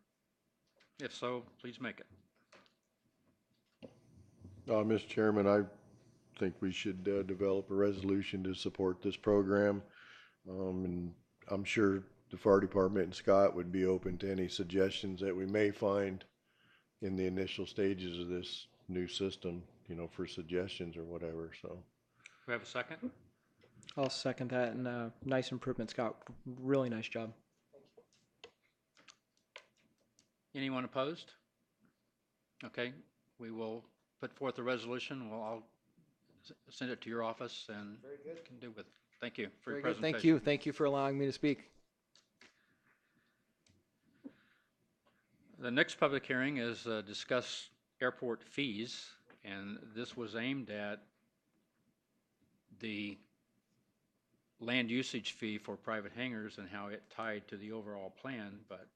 If so, please make it. Mr. Chairman, I think we should develop a resolution to support this program. And I'm sure the fire department and Scott would be open to any suggestions that we may find in the initial stages of this new system, for suggestions or whatever. So, Do we have a second? I'll second that, and nice improvement, Scott. Really nice job. Anyone opposed? Okay, we will put forth a resolution. I'll send it to your office and Very good. can do with it. Thank you for your Very good. presentation. Thank you. Thank you for allowing me to speak. The next public hearing is discuss airport fees, and this was aimed at the land usage fee for private hangars and how it tied to the overall plan, but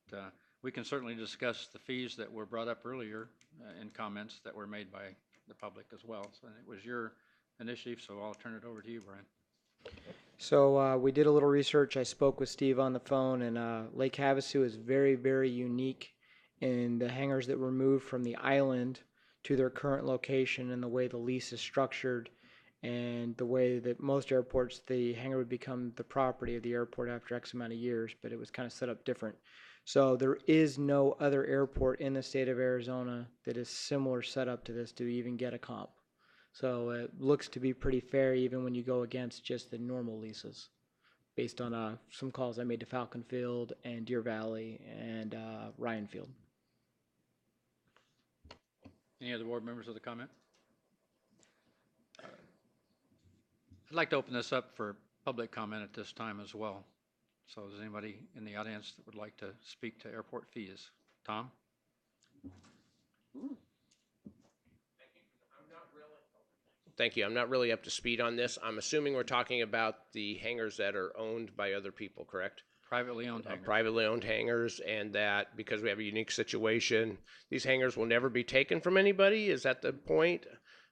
we can certainly discuss the fees that were brought up earlier in comments that were made by the public as well. So it was your initiative, so I'll turn it over to you, Brian. So we did a little research. I spoke with Steve on the phone, and Lake Havasu is very, very unique in the hangars that were moved from the island to their current location, and the way the lease is structured, and the way that most airports, the hangar would become the property of the airport after X amount of years, but it was kind of set up different. So there is no other airport in the state of Arizona that is similar setup to this to even get a comp. So it looks to be pretty fair even when you go against just the normal leases. based on some calls I made to Falcon Field and Deer Valley and Ryan Field. Any other board members with a comment? I'd like to open this up for public comment at this time as well. So is anybody in the audience that would like to speak to airport fees? Tom? Thank you. I'm not really up to speed on this. I'm assuming we're talking about the hangars that are owned by other people, correct? Privately owned hangars. Privately owned hangars, and that because we have a unique situation, these hangars will never be taken from anybody? Is that the point?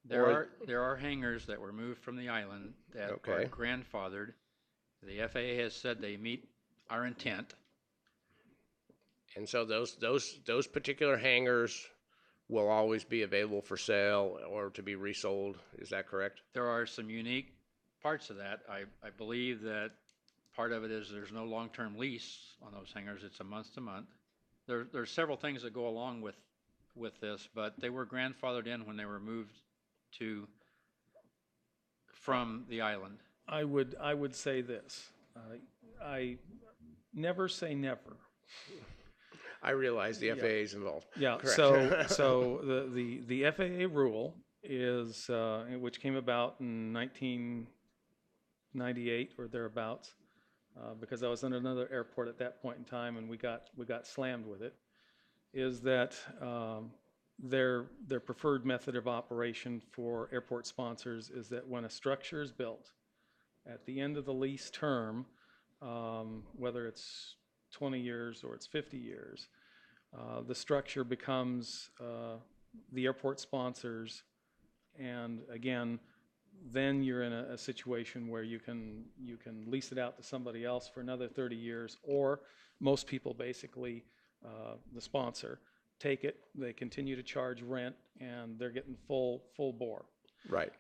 There are hangars that were moved from the island that are Okay. grandfathered. The FAA has said they meet our intent. And so those particular hangars will always be available for sale or to be resold. Is that correct? There are some unique parts of that. I believe that part of it is there's no long-term lease on those hangars. It's a month-to-month. There's several things that go along with this, but they were grandfathered in when they were moved from the island. I would say this. I never say never. I realize the FAA is involved. Yeah. Correct. So the FAA rule is which came about in 1998 or thereabouts, because I was in another airport at that point in time, and we got slammed with it. Is that their preferred method of operation for airport sponsors is that when a structure is built, at the end of the lease term, whether it's 20 years or it's 50 years, the structure becomes the airport sponsors, and again, then you're in a situation where you can lease it out to somebody else for another 30 years, or most people basically, the sponsor, take it, they continue to charge rent, and they're getting full bore. Right.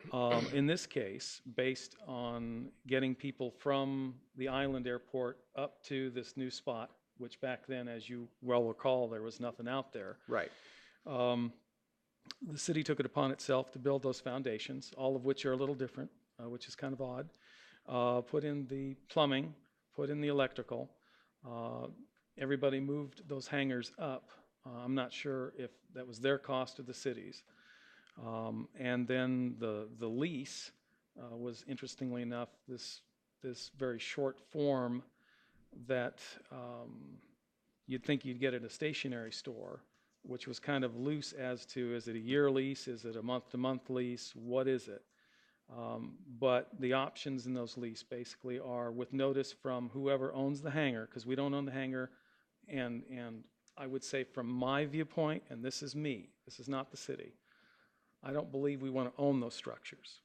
In this case, based on getting people from the island airport up to this new spot, which back then, as you well recall, there was nothing out there. Right. The city took it upon itself to build those foundations, all of which are a little different, which is kind of odd. Put in the plumbing, put in the electrical. Everybody moved those hangars up. I'm not sure if that was their cost or the city's. And then the lease was, interestingly enough, this very short form that you'd think you'd get at a stationery store, which was kind of loose as to, is it a year lease, is it a month-to-month lease, what is it? But the options in those lease basically are with notice from whoever owns the hangar, because we don't own the hangar, and I would say from my viewpoint, and this is me, this is not the city, I don't believe we want to own those structures.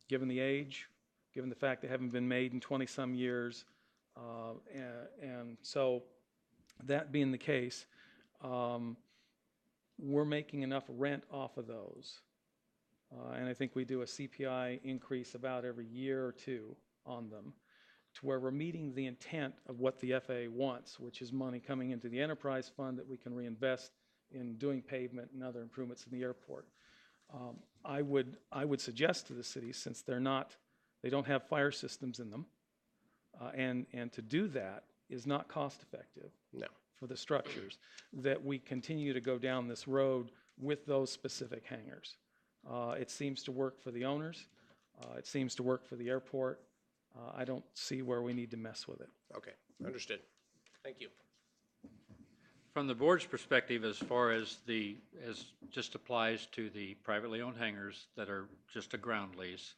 Given the age, given the fact they haven't been made in 20-some years, and so that being the case, we're making enough rent off of those. And I think we do a CPI increase about every year or two on them, to where we're meeting the intent of what the FAA wants, which is money coming into the enterprise fund that we can reinvest in doing pavement and other improvements in the airport. I would suggest to the city, since they don't have fire systems in them, and to do that is not cost effective. No. For the structures, that we continue to go down this road with those specific hangars. It seems to work for the owners. It seems to work for the airport. I don't see where we need to mess with it. Okay. Understood. Thank you. From the board's perspective, as far as just applies to the privately owned hangars that are just a ground lease,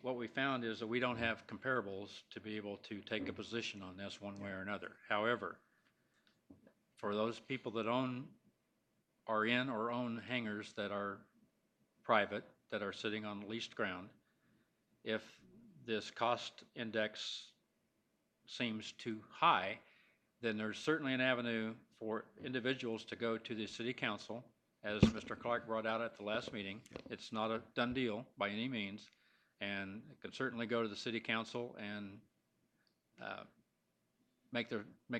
what we found is that we don't have comparables to be able to take a position on this one way or another. However, for those people that are in or own hangars that are private, that are sitting on leased ground, if this cost index seems too high, then there's certainly an avenue for individuals to go to the city council, as Mr. Clark brought out at the last meeting. It's not a done deal by any means, and it could certainly go to the city council and make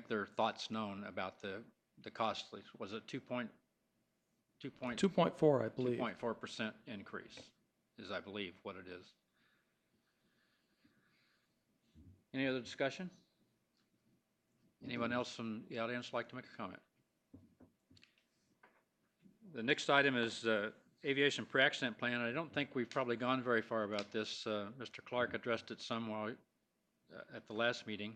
their thoughts known about the cost. Was it 2.4, I believe. 2.4% increase is, I believe, what it is. Any other discussion? Anyone else from the audience like to make a comment? The next item is aviation pre-accident plan. I don't think we've probably gone very far about this. Mr. Clark addressed it some while at the last meeting.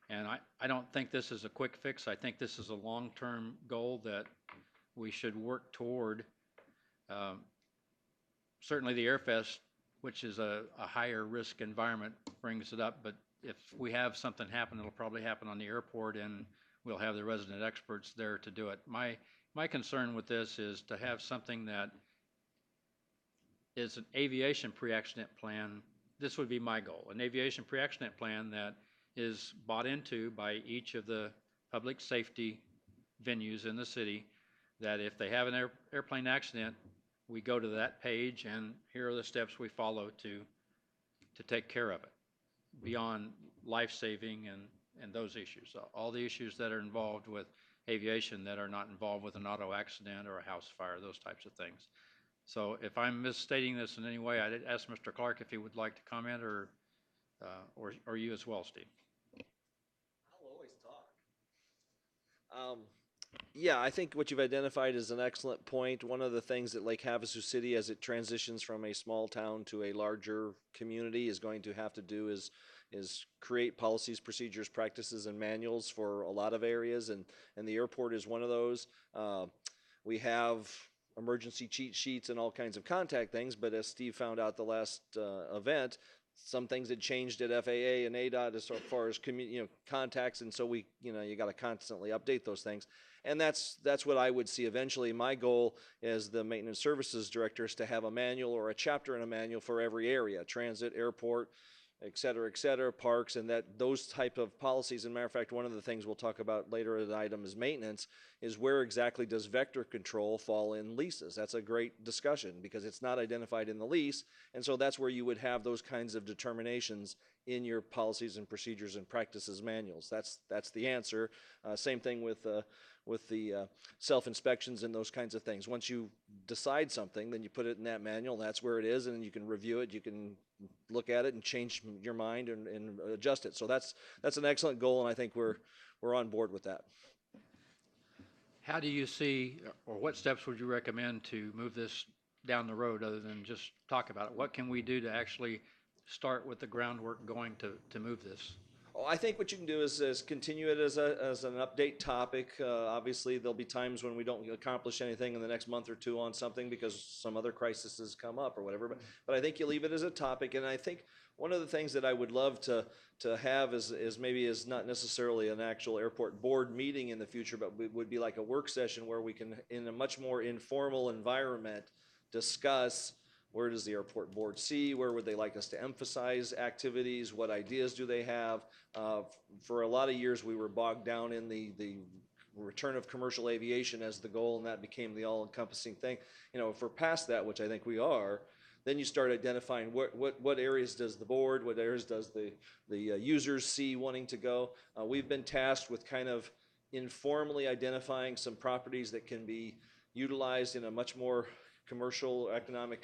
And I don't think this is a quick fix. I think this is a long-term goal that we should work toward. Certainly the Airfest, which is a higher risk environment, brings it up. But if we have something happen, it'll probably happen on the airport, and we'll have the resident experts there to do it. My concern with this is to have something that is an aviation pre-accident plan. This would be my goal, an aviation pre-accident plan that is bought into by each of the public safety venues in the city, that if they have an airplane accident, we go to that page and here are the steps we follow to take care of it, beyond life-saving and those issues. So all the issues that are involved with aviation that are not involved with an auto accident or a house fire, those types of things. So if I'm misstating this in any way, I'd ask Mr. Clark if he would like to comment, or you as well, Steve. I'll always talk. Yeah, I think what you've identified is an excellent point. One of the things that Lake Havasu City, as it transitions from a small town to a larger community, is going to have to do is create policies, procedures, practices, and manuals for a lot of areas, and the airport is one of those. We have emergency cheat sheets and all kinds of contact things, but as Steve found out the last event, some things had changed at FAA and ADOT as far as contacts, and so you got to constantly update those things, and that's what I would see eventually. My goal as the maintenance services director is to have a manual or a chapter in a manual for every area: transit, airport, et cetera, parks, and that those type of policies. And matter of fact, one of the things we'll talk about later as an item is maintenance, is where exactly does vector control fall in leases? That's a great discussion because it's not identified in the lease, and so that's where you would have those kinds of determinations in your policies and procedures and practices manuals. That's the answer. Same thing with the self-inspections and those kinds of things. Once you decide something, then you put it in that manual, that's where it is, and you can review it, you can look at it and change your mind and adjust it. So that's an excellent goal, and I think we're on board with that. How do you see, or what steps would you recommend to move this down the road other than just talk about it? What can we do to actually start with the groundwork going to move this? Well, I think what you can do is continue it as an update topic. Obviously, there'll be times when we don't accomplish anything in the next month or two on something because some other crisis has come up or whatever. But I think you leave it as a topic, and I think one of the things that I would love to have is maybe not necessarily an actual airport board meeting in the future, but would be like a work session where we can, in a much more informal environment, discuss where does the airport board see, where would they like us to emphasize activities, what ideas do they have. For a lot of years, we were bogged down in the return of commercial aviation as the goal, and that became the all-encompassing thing. If we're past that, which I think we are, then you start identifying what areas does the board, what areas does the users see wanting to go. We've been tasked with kind of informally identifying some properties that can be utilized in a much more commercial economic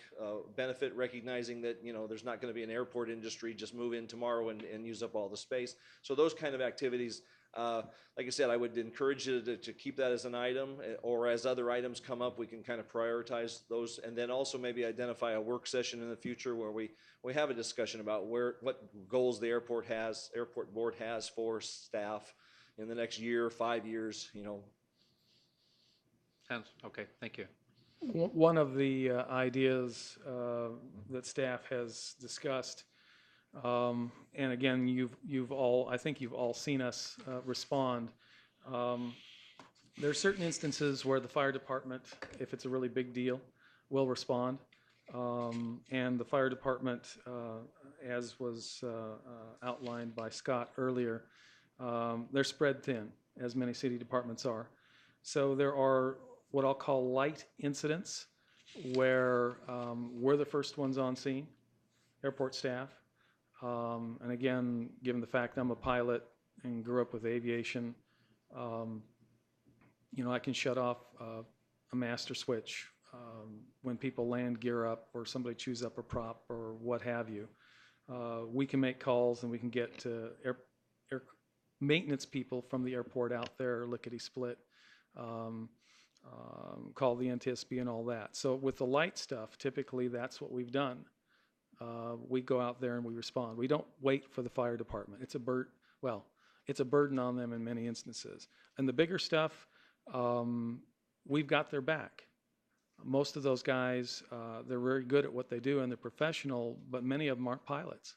benefit, recognizing that there's not going to be an airport industry just move in tomorrow and use up all the space. So those kind of activities, like I said, I would encourage you to keep that as an item, or as other items come up, we can kind of prioritize those, and then also maybe identify a work session in the future where we have a discussion about what goals the airport board has for staff in the next year, 5 years. Sounds okay. Thank you. One of the ideas that staff has discussed, and again, I think you've all seen us respond. There are certain instances where the fire department, if it's a really big deal, will respond. And the fire department, as was outlined by Scott earlier, they're spread thin, as many city departments are. So there are what I'll call light incidents where we're the first ones on scene, airport staff. And again, given the fact I'm a pilot and grew up with aviation, I can shut off a master switch when people land gear up or somebody chews up a prop or what have you. we can make calls and we can get air maintenance people from the airport out there, lickety-split, call the NTSB and all that. So with the light stuff, typically that's what we've done. We go out there and we respond. We don't wait for the fire department. It's a burden on them in many instances. And the bigger stuff, we've got their back. Most of those guys, they're very good at what they do and they're professional, but many of them aren't pilots.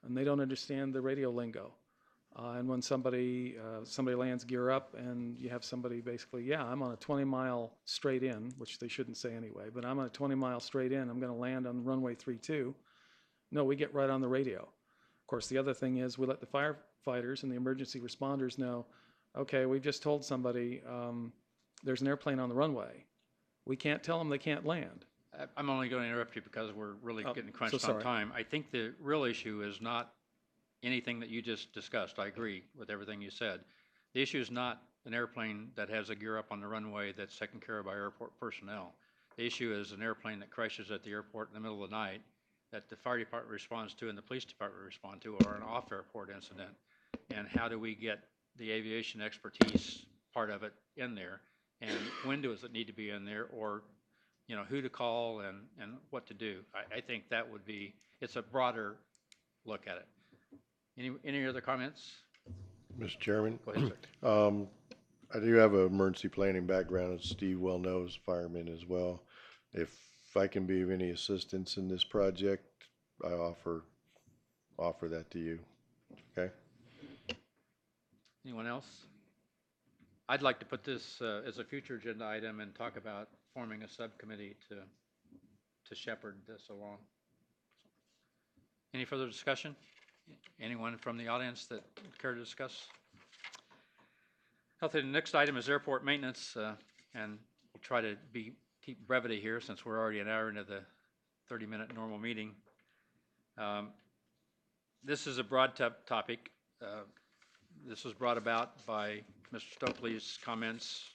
And they don't understand the radio lingo. And when somebody lands gear up and you have somebody basically, yeah, I'm on a 20-mile straight in, which they shouldn't say anyway, but I'm on a 20-mile straight in, I'm going to land on runway 32. No, we get right on the radio. Of course, the other thing is we let the firefighters and the emergency responders know, okay, we've just told somebody there's an airplane on the runway. We can't tell them they can't land. I'm only going to interrupt you because we're really getting crunched so on time. I think the real issue is not anything that you just discussed. I agree with everything you said. The issue is not an airplane that has a gear up on the runway that's taken care of by airport personnel. The issue is an airplane that crashes at the airport in the middle of the night that the fire department responds to and the police department respond to, or an off-airport incident. And how do we get the aviation expertise part of it in there? And when does it need to be in there, or who to call and what to do? I think that would be, it's a broader look at it. Any other comments? Mr. Chairman, Go ahead, sir. I do have an emergency planning background, as Steve well knows, fireman as well. If I can be of any assistance in this project, I offer that to you. Okay? Anyone else? I'd like to put this as a future agenda item and talk about forming a subcommittee to shepherd this along. Any further discussion? Anyone from the audience that would care to discuss? The next item is airport maintenance, and we'll try to keep brevity here since we're already an hour into the 30-minute normal meeting. This is a broad topic. This was brought about by Mr. Stokely's comments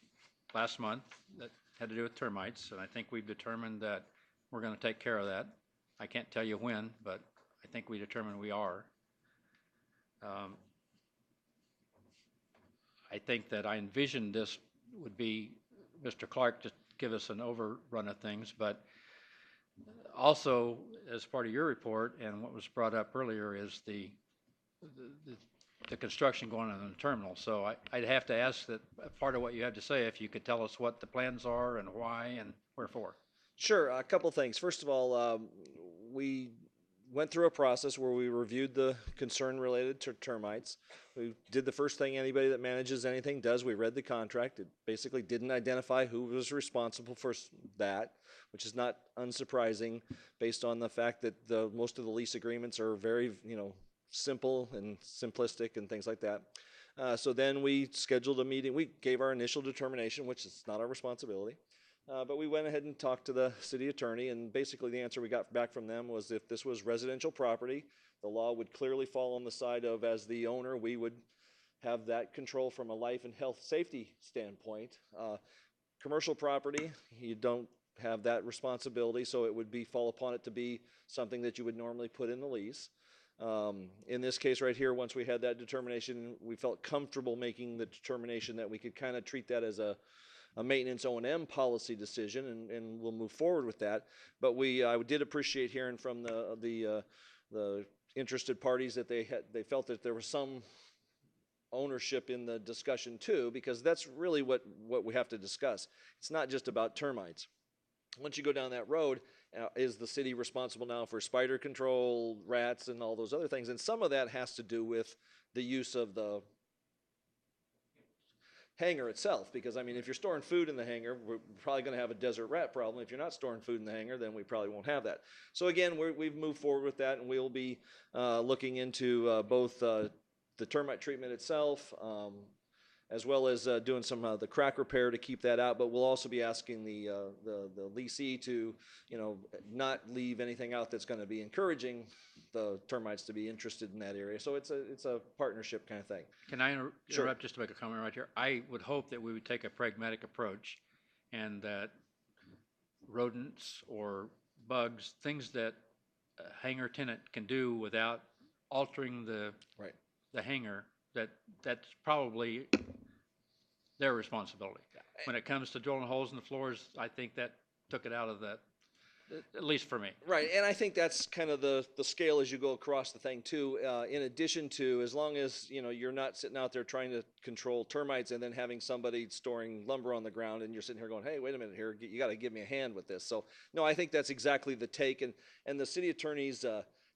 last month that had to do with termites, and I think we've determined that we're going to take care of that. I can't tell you when, but I think we determined we are. I think that I envisioned this would be Mr. Clark to give us an overrun of things, but also as part of your report and what was brought up earlier is the construction going on in the terminal. So I'd have to ask that part of what you have to say, if you could tell us what the plans are and why and wherefore. Sure, a couple things. First of all, we went through a process where we reviewed the concern related to termites. We did the first thing anybody that manages anything does. We read the contract. It basically didn't identify who was responsible for that, which is not unsurprising based on the fact that most of the lease agreements are very, simple and simplistic and things like that. So then we scheduled a meeting. We gave our initial determination, which is not our responsibility. But we went ahead and talked to the city attorney, and basically the answer we got back from them was if this was residential property, the law would clearly fall on the side of, as the owner, we would have that control from a life and health safety standpoint. Commercial property, you don't have that responsibility, so it would fall upon it to be something that you would normally put in the lease. In this case right here, once we had that determination, we felt comfortable making the determination that we could kind of treat that as a maintenance O&M policy decision, and we'll move forward with that. But I did appreciate hearing from the interested parties that they felt that there was some ownership in the discussion too, because that's really what we have to discuss. It's not just about termites. Once you go down that road, is the city responsible now for spider control, rats, and all those other things? And some of that has to do with the use of the hangar itself, because I mean, if you're storing food in the hangar, we're probably going to have a desert rat problem. If you're not storing food in the hangar, then we probably won't have that. So again, we've moved forward with that, and we'll be looking into both the termite treatment itself, as well as doing some the crack repair to keep that out. But we'll also be asking the leasee to, not leave anything out that's going to be encouraging the termites to be interested in that area. So it's a partnership kind of thing. Can I Sure. interrupt just to make a comment right here? I would hope that we would take a pragmatic approach, and that rodents or bugs, things that a hangar tenant can do without altering Right. the hangar, that's probably their responsibility. When it comes to drilling holes in the floors, I think that took it out of that, at least for me. Right, and I think that's kind of the scale as you go across the thing too. In addition to, as long as you're not sitting out there trying to control termites and then having somebody storing lumber on the ground, and you're sitting here going, "Hey, wait a minute here, you got to give me a hand with this." So no, I think that's exactly the take, and the city attorney's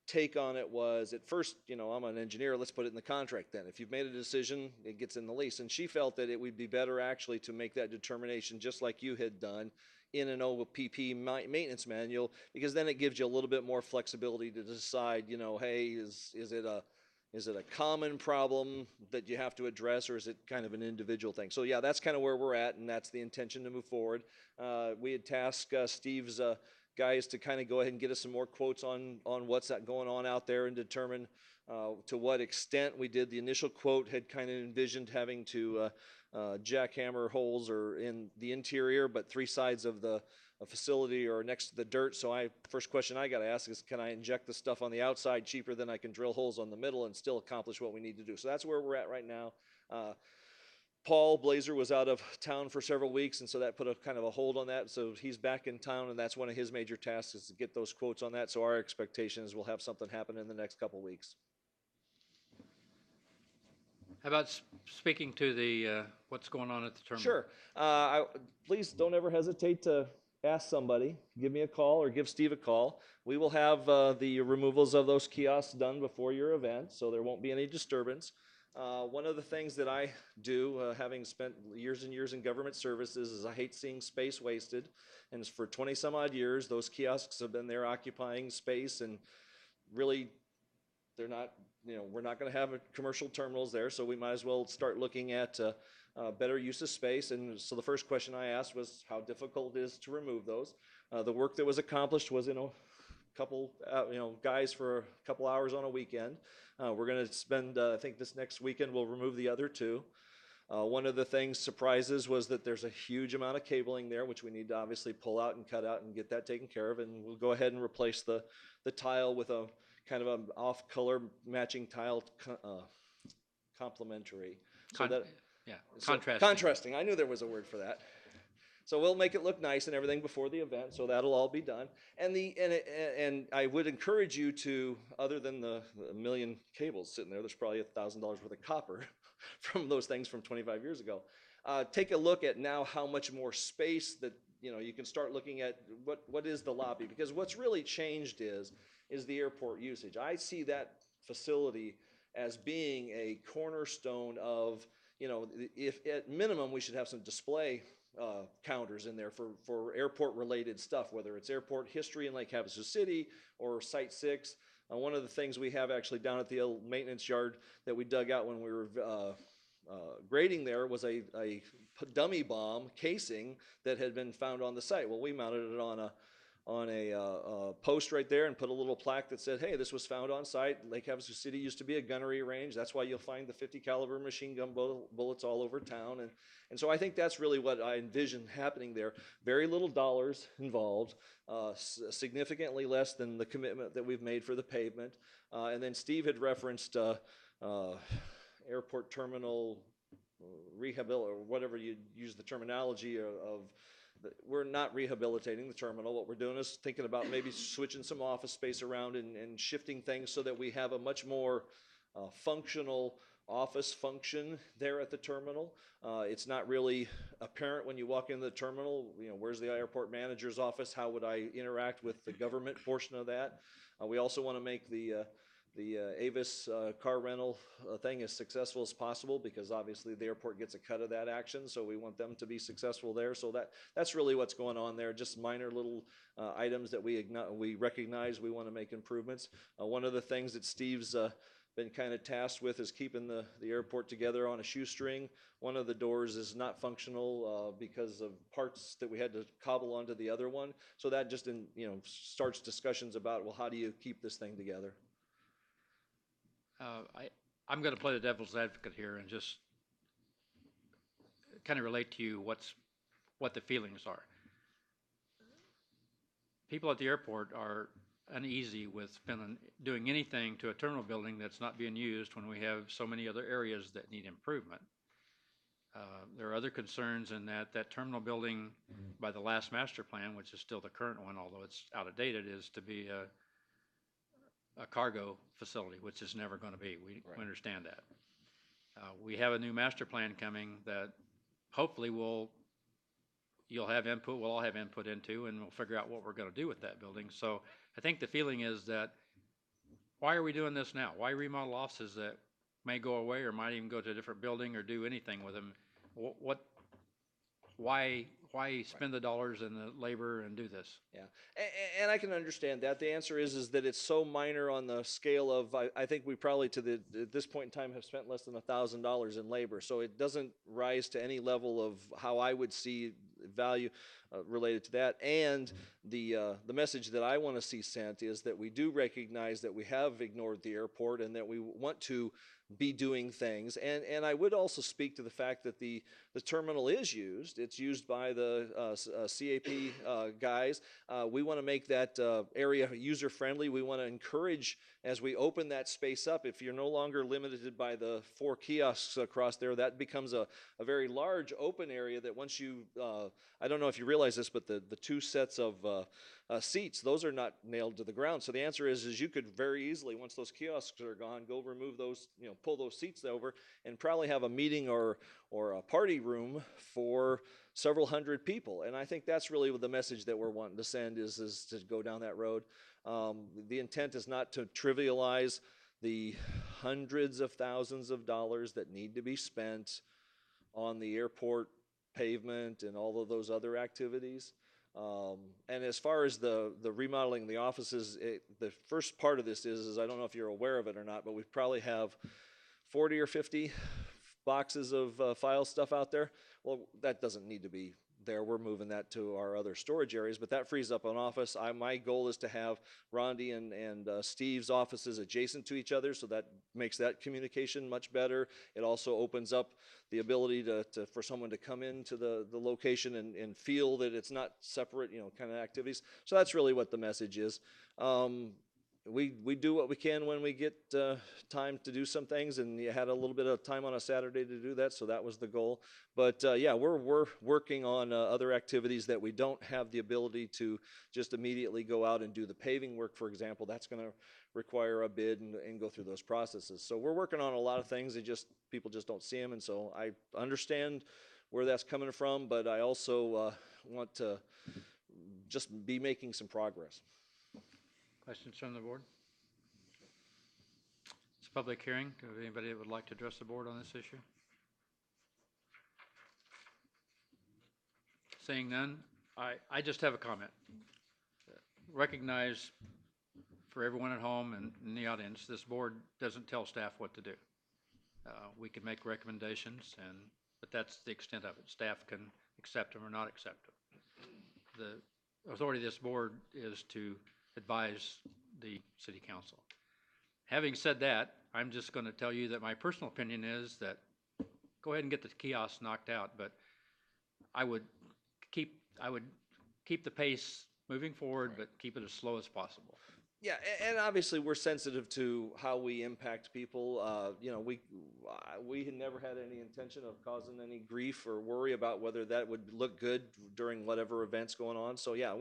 take on it was at first, I'm an engineer, let's put it in the contract then. If you've made a decision, it gets in the lease, and she felt that it would be better actually to make that determination just like you had done in an OPP maintenance manual, because then it gives you a little bit more flexibility to decide, hey, is it a common problem that you have to address, or is it kind of an individual thing? So yeah, that's kind of where we're at, and that's the intention to move forward. We had tasked Steve's guys to kind of go ahead and get us some more quotes on what's going on out there and determine to what extent we did. The initial quote had kind of envisioned having to jackhammer holes or in the interior, but 3 sides of the facility are next to the dirt. So first question I got to ask is, can I inject the stuff on the outside cheaper than I can drill holes on the middle and still accomplish what we need to do? So that's where we're at right now. Paul Blazer was out of town for several weeks, and so that put a kind of a hold on that. So he's back in town, and that's one of his major tasks is to get those quotes on that. So our expectation is we'll have something happen in the next couple weeks. How about speaking to the, what's going on at the terminal? Sure. Please don't ever hesitate to ask somebody. Give me a call or give Steve a call. We will have the removals of those kiosks done before your event, so there won't be any disturbance. One of the things that I do, having spent years and years in government services, is I hate seeing space wasted. And for 20 some odd years, those kiosks have been there occupying space, and really they're not, we're not going to have commercial terminals there, so we might as well start looking at better use of space. And so the first question I asked was how difficult it is to remove those. The work that was accomplished was in a couple, guys for a couple hours on a weekend. We're going to spend, I think this next weekend, we'll remove the other 2. One of the surprises was that there's a huge amount of cabling there, which we need to obviously pull out and cut out and get that taken care of. And we'll go ahead and replace the tile with a kind of an off-color matching tile complementary. Contrasting. I knew there was a word for that. So we'll make it look nice and everything before the event, so that'll all be done. And I would encourage you to, other than the million cables sitting there, there's probably $1,000 worth of copper from those things from 25 years ago. Take a look at now how much more space that you can start looking at what is the lobby, because what's really changed is the airport usage. I see that facility as being a cornerstone of, if at minimum we should have some display counters in there for airport related stuff, whether it's airport history in Lake Havasu City or Site 6. One of the things we have actually down at the old maintenance yard that we dug out when we were grading there was a dummy bomb casing that had been found on the site. Well, we mounted it on a post right there and put a little plaque that said, hey, this was found on site. Lake Havasu City used to be a gunnery range. That's why you'll find the 50 caliber machine gun bullets all over town. And so I think that's really what I envision happening there. Very little dollars involved, significantly less than the commitment that we've made for the pavement. And then Steve had referenced airport terminal rehabilitation, or whatever you use the terminology of. We're not rehabilitating the terminal. What we're doing is thinking about maybe switching some office space around and shifting things so that we have a much more functional office function there at the terminal. It's not really apparent when you walk into the terminal, where's the airport manager's office? How would I interact with the government portion of that? We also want to make the Avis car rental thing as successful as possible, because obviously the airport gets a cut of that action, so we want them to be successful there. So that's really what's going on there, just minor little items that we recognize we want to make improvements. One of the things that Steve's been kind of tasked with is keeping the airport together on a shoestring. One of the doors is not functional because of parts that we had to cobble onto the other one. So that just starts discussions about, well, how do you keep this thing together? I'm going to play the devil's advocate here and just kind of relate to you what the feelings are. People at the airport are uneasy with doing anything to a terminal building that's not being used when we have so many other areas that need improvement. There are other concerns in that terminal building by the last master plan, which is still the current one, although it's out of date, is to be a cargo facility, which is never going to be. We understand that. We have a new master plan coming that hopefully you'll have input, we'll all have input into, and we'll figure out what we're going to do with that building. So I think the feeling is that, why are we doing this now? Why remodel offices that may go away or might even go to a different building or do anything with them? Why spend the dollars and the labor and do this? Yeah, and I can understand that. The answer is that it's so minor on the scale of, I think we probably at this point in time have spent less than $1,000 in labor, so it doesn't rise to any level of how I would see value related to that. And the message that I want to see sent is that we do recognize that we have ignored the airport and that we want to be doing things. And I would also speak to the fact that the terminal is used. It's used by the CAP guys. We want to make that area user-friendly. We want to encourage, as we open that space up, if you're no longer limited by the 4 kiosks across there, that becomes a very large open area that once you, I don't know if you realize this, but the 2 sets of seats, those are not nailed to the ground. So the answer is you could very easily, once those kiosks are gone, go remove those, pull those seats over and probably have a meeting or a party room for several hundred people. And I think that's really the message that we're wanting to send is to go down that road. The intent is not to trivialize the hundreds of thousands of dollars that need to be spent on the airport pavement and all of those other activities. And as far as the remodeling the offices, the first part of this is I don't know if you're aware of it or not, but we probably have 40 or 50 boxes of file stuff out there. Well, that doesn't need to be there. We're moving that to our other storage areas, but that frees up an office. My goal is to have Rondi and Steve's offices adjacent to each other, so that makes that communication much better. It also opens up the ability for someone to come into the location and feel that it's not separate, kind of activities. So that's really what the message is. We do what we can when we get time to do some things, and you had a little bit of time on a Saturday to do that, so that was the goal. But yeah, we're working on other activities that we don't have the ability to just immediately go out and do. The paving work, for example, that's going to require a bid and go through those processes. So we're working on a lot of things. People just don't see them, and so I understand where that's coming from, but I also want to just be making some progress. Questions from the board? It's a public hearing. Do we have anybody that would like to address the board on this issue? Seeing none, I just have a comment. Recognize for everyone at home and in the audience, this board doesn't tell staff what to do. We can make recommendations, but that's the extent of it. Staff can accept them or not accept them. The authority of this board is to advise the city council. Having said that, I'm just going to tell you that my personal opinion is that go ahead and get the kiosks knocked out, but I would keep the pace moving forward, but keep it as slow as possible. Yeah, and obviously we're sensitive to how we impact people. We had never had any intention of causing any grief or worry about whether that would look good during whatever events going on. So yeah,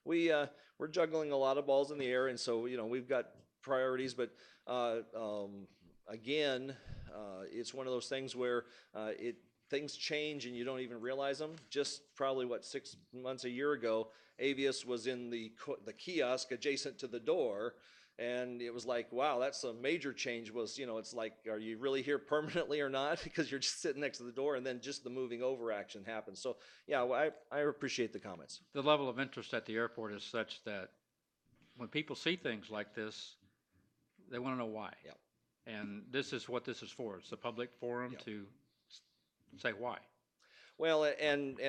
we're juggling a lot of balls in the air, and so we've got priorities. But again, it's one of those things where things change and you don't even realize them. Just probably 6 months, a year ago, Avius was in the kiosk adjacent to the door. And it was like, wow, that's a major change. It's like, are you really here permanently or not? Because you're just sitting next to the door, and then just the moving over action happens. So yeah, I appreciate the comments. The level of interest at the airport is such that when people see things like this, they want to know why. Yep. And this is what this is for. It's a public forum to say why. Well, and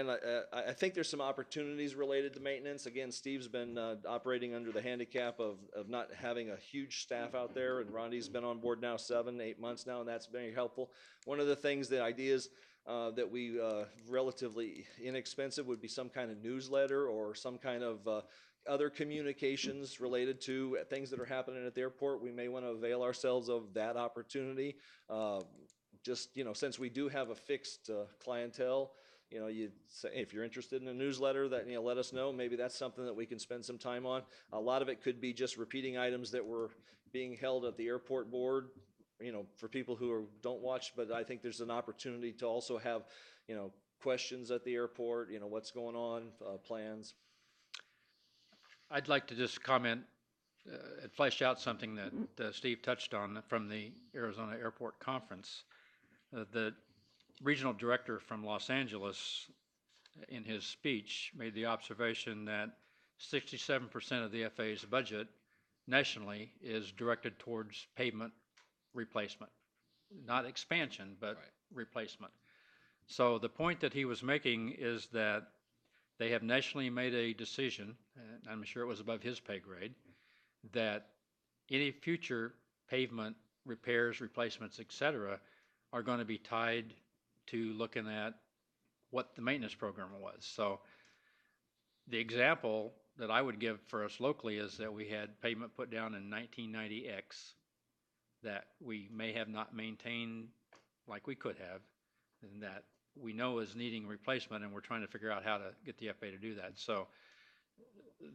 I think there's some opportunities related to maintenance. Again, Steve's been operating under the handicap of not having a huge staff out there, and Rondi's been on board now 7-8 months now, and that's very helpful. One of the things, the ideas that we relatively inexpensive would be some kind of newsletter or some kind of other communications related to things that are happening at the airport. We may want to avail ourselves of that opportunity. Just, since we do have a fixed clientele, you say, hey, if you're interested in a newsletter, that, let us know. Maybe that's something that we can spend some time on. A lot of it could be just repeating items that were being held at the airport board, for people who don't watch, but I think there's an opportunity to also have, questions at the airport, what's going on, plans. I'd like to just comment and flesh out something that Steve touched on from the Arizona Airport Conference. The regional director from Los Angeles, in his speech, made the observation that 67% of the FAA's budget nationally is directed towards pavement replacement. Not expansion, but replacement. So the point that he was making is that they have nationally made a decision, and I'm sure it was above his pay grade, that any future pavement repairs, replacements, etc., are going to be tied to looking at what the maintenance program was. So the example that I would give for us locally is that we had pavement put down in 1990X that we may have not maintained like we could have, and that we know is needing replacement, and we're trying to figure out how to get the FAA to do that. So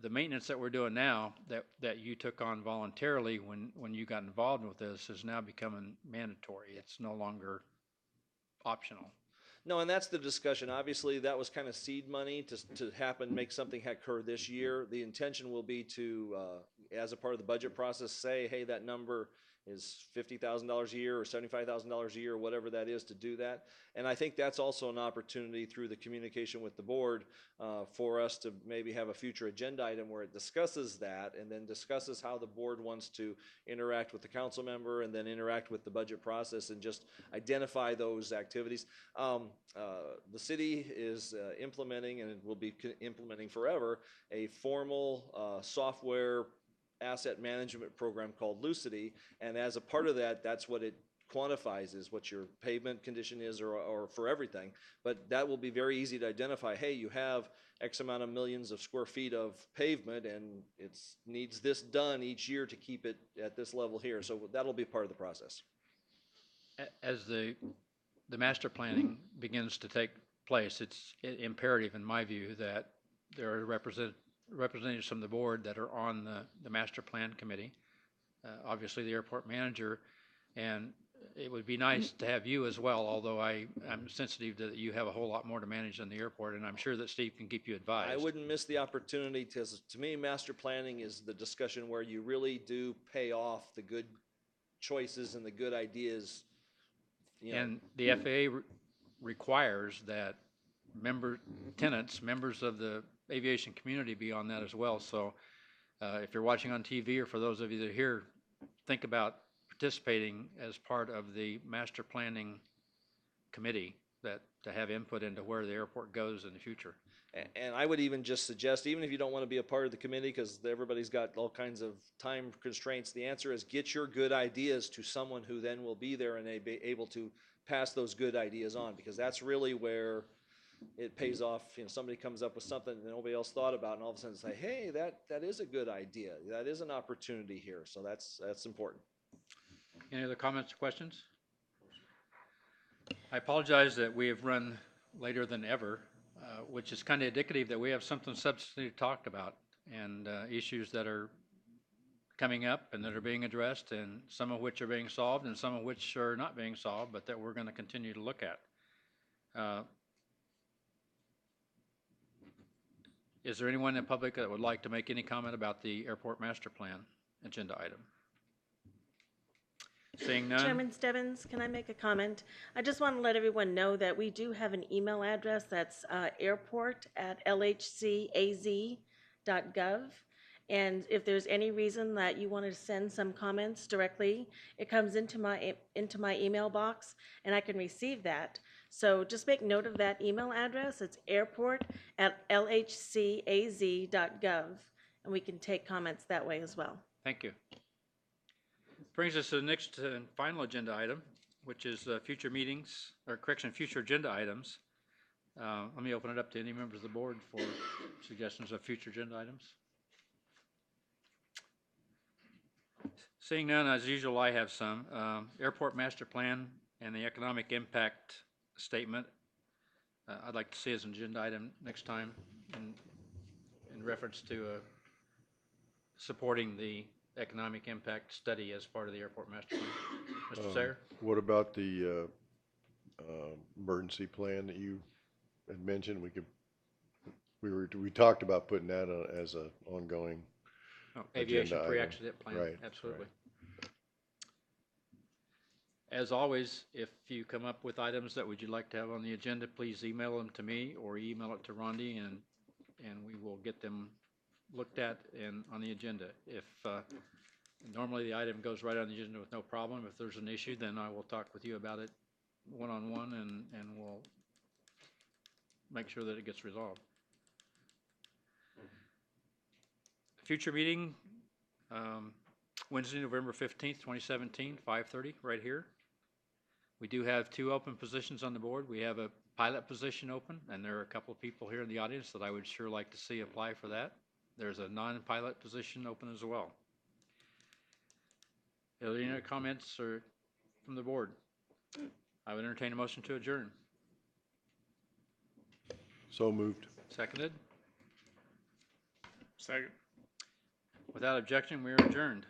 the maintenance that we're doing now that you took on voluntarily when you got involved with this is now becoming mandatory. It's no longer optional. No, and that's the discussion. Obviously, that was kind of seed money to happen, make something occur this year. The intention will be to, as a part of the budget process, say, hey, that number is $50,000 a year or $75,000 a year, or whatever that is, to do that. And I think that's also an opportunity through the communication with the board for us to maybe have a future agenda item where it discusses that, and then discusses how the board wants to interact with the council member, and then interact with the budget process, and just identify those activities. The city is implementing, and it will be implementing forever, a formal software asset management program called Lucity, and as a part of that, that's what it quantifies, is what your pavement condition is, or for everything. But that will be very easy to identify. Hey, you have X amount of millions of square feet of pavement, and it needs this done each year to keep it at this level here. So that'll be part of the process. As the master planning begins to take place, it's imperative, in my view, that there are representatives from the board that are on the master plan committee, obviously the airport manager, and it would be nice to have you as well, although I'm sensitive that you have a whole lot more to manage than the airport, and I'm sure that Steve can keep you advised. I wouldn't miss the opportunity, because to me, master planning is the discussion where you really do pay off the good choices and the good ideas. And the FAA requires that tenants, members of the aviation community, be on that as well. So if you're watching on TV, or for those of you that are here, think about participating as part of the master planning committee, that to have input into where the airport goes in the future. And I would even just suggest, even if you don't want to be a part of the committee because everybody's got all kinds of time constraints, the answer is get your good ideas to someone who then will be there and be able to pass those good ideas on, because that's really where it pays off. Somebody comes up with something that nobody else thought about, and all of a sudden say, hey, that is a good idea. That is an opportunity here. So that's important. Any other comments or questions? I apologize that we have run later than ever, which is kind of indicative that we have something substantive to talk about, and issues that are coming up and that are being addressed, and some of which are being solved and some of which are not being solved, but that we're going to continue to look at. Is there anyone in the public that would like to make any comment about the airport master plan agenda item? Seeing none. Chairman Stebbins, can I make a comment? I just want to let everyone know that we do have an email address that's airport@lhcaz.gov. And if there's any reason that you want to send some comments directly, it comes into my email box, and I can receive that. So just make note of that email address. It's airport@lhcaz.gov, and we can take comments that way as well. Thank you. Brings us to the next and final agenda item, which is future meetings, or correction, future agenda items. Let me open it up to any members of the board for suggestions of future agenda items. Seeing none, as usual, I have some. Airport master plan and the economic impact statement. I'd like to see as an agenda item next time in reference to supporting the economic impact study as part of the airport master plan. Mr. Sayer? What about the emergency plan that you had mentioned? We talked about putting that as a ongoing. Aviation agenda pre-accident plan, Right, absolutely. right. As always, if you come up with items that would you like to have on the agenda, please email them to me or email it to Rondi, and we will get them looked at and on the agenda. If normally the item goes right on the agenda with no problem. If there's an issue, then I will talk with you about it one-on-one, and we'll make sure that it gets resolved. Future meeting, Wednesday, November 15th, 2017, 5:30, right here. We do have 2 open positions on the board. We have a pilot position open, and there are a couple of people here in the audience that I would sure like to see apply for that. There's a non-pilot position open as well. Are there any other comments from the board? I would entertain a motion to adjourn. So moved. Seconded? Second. Without objection, we are adjourned.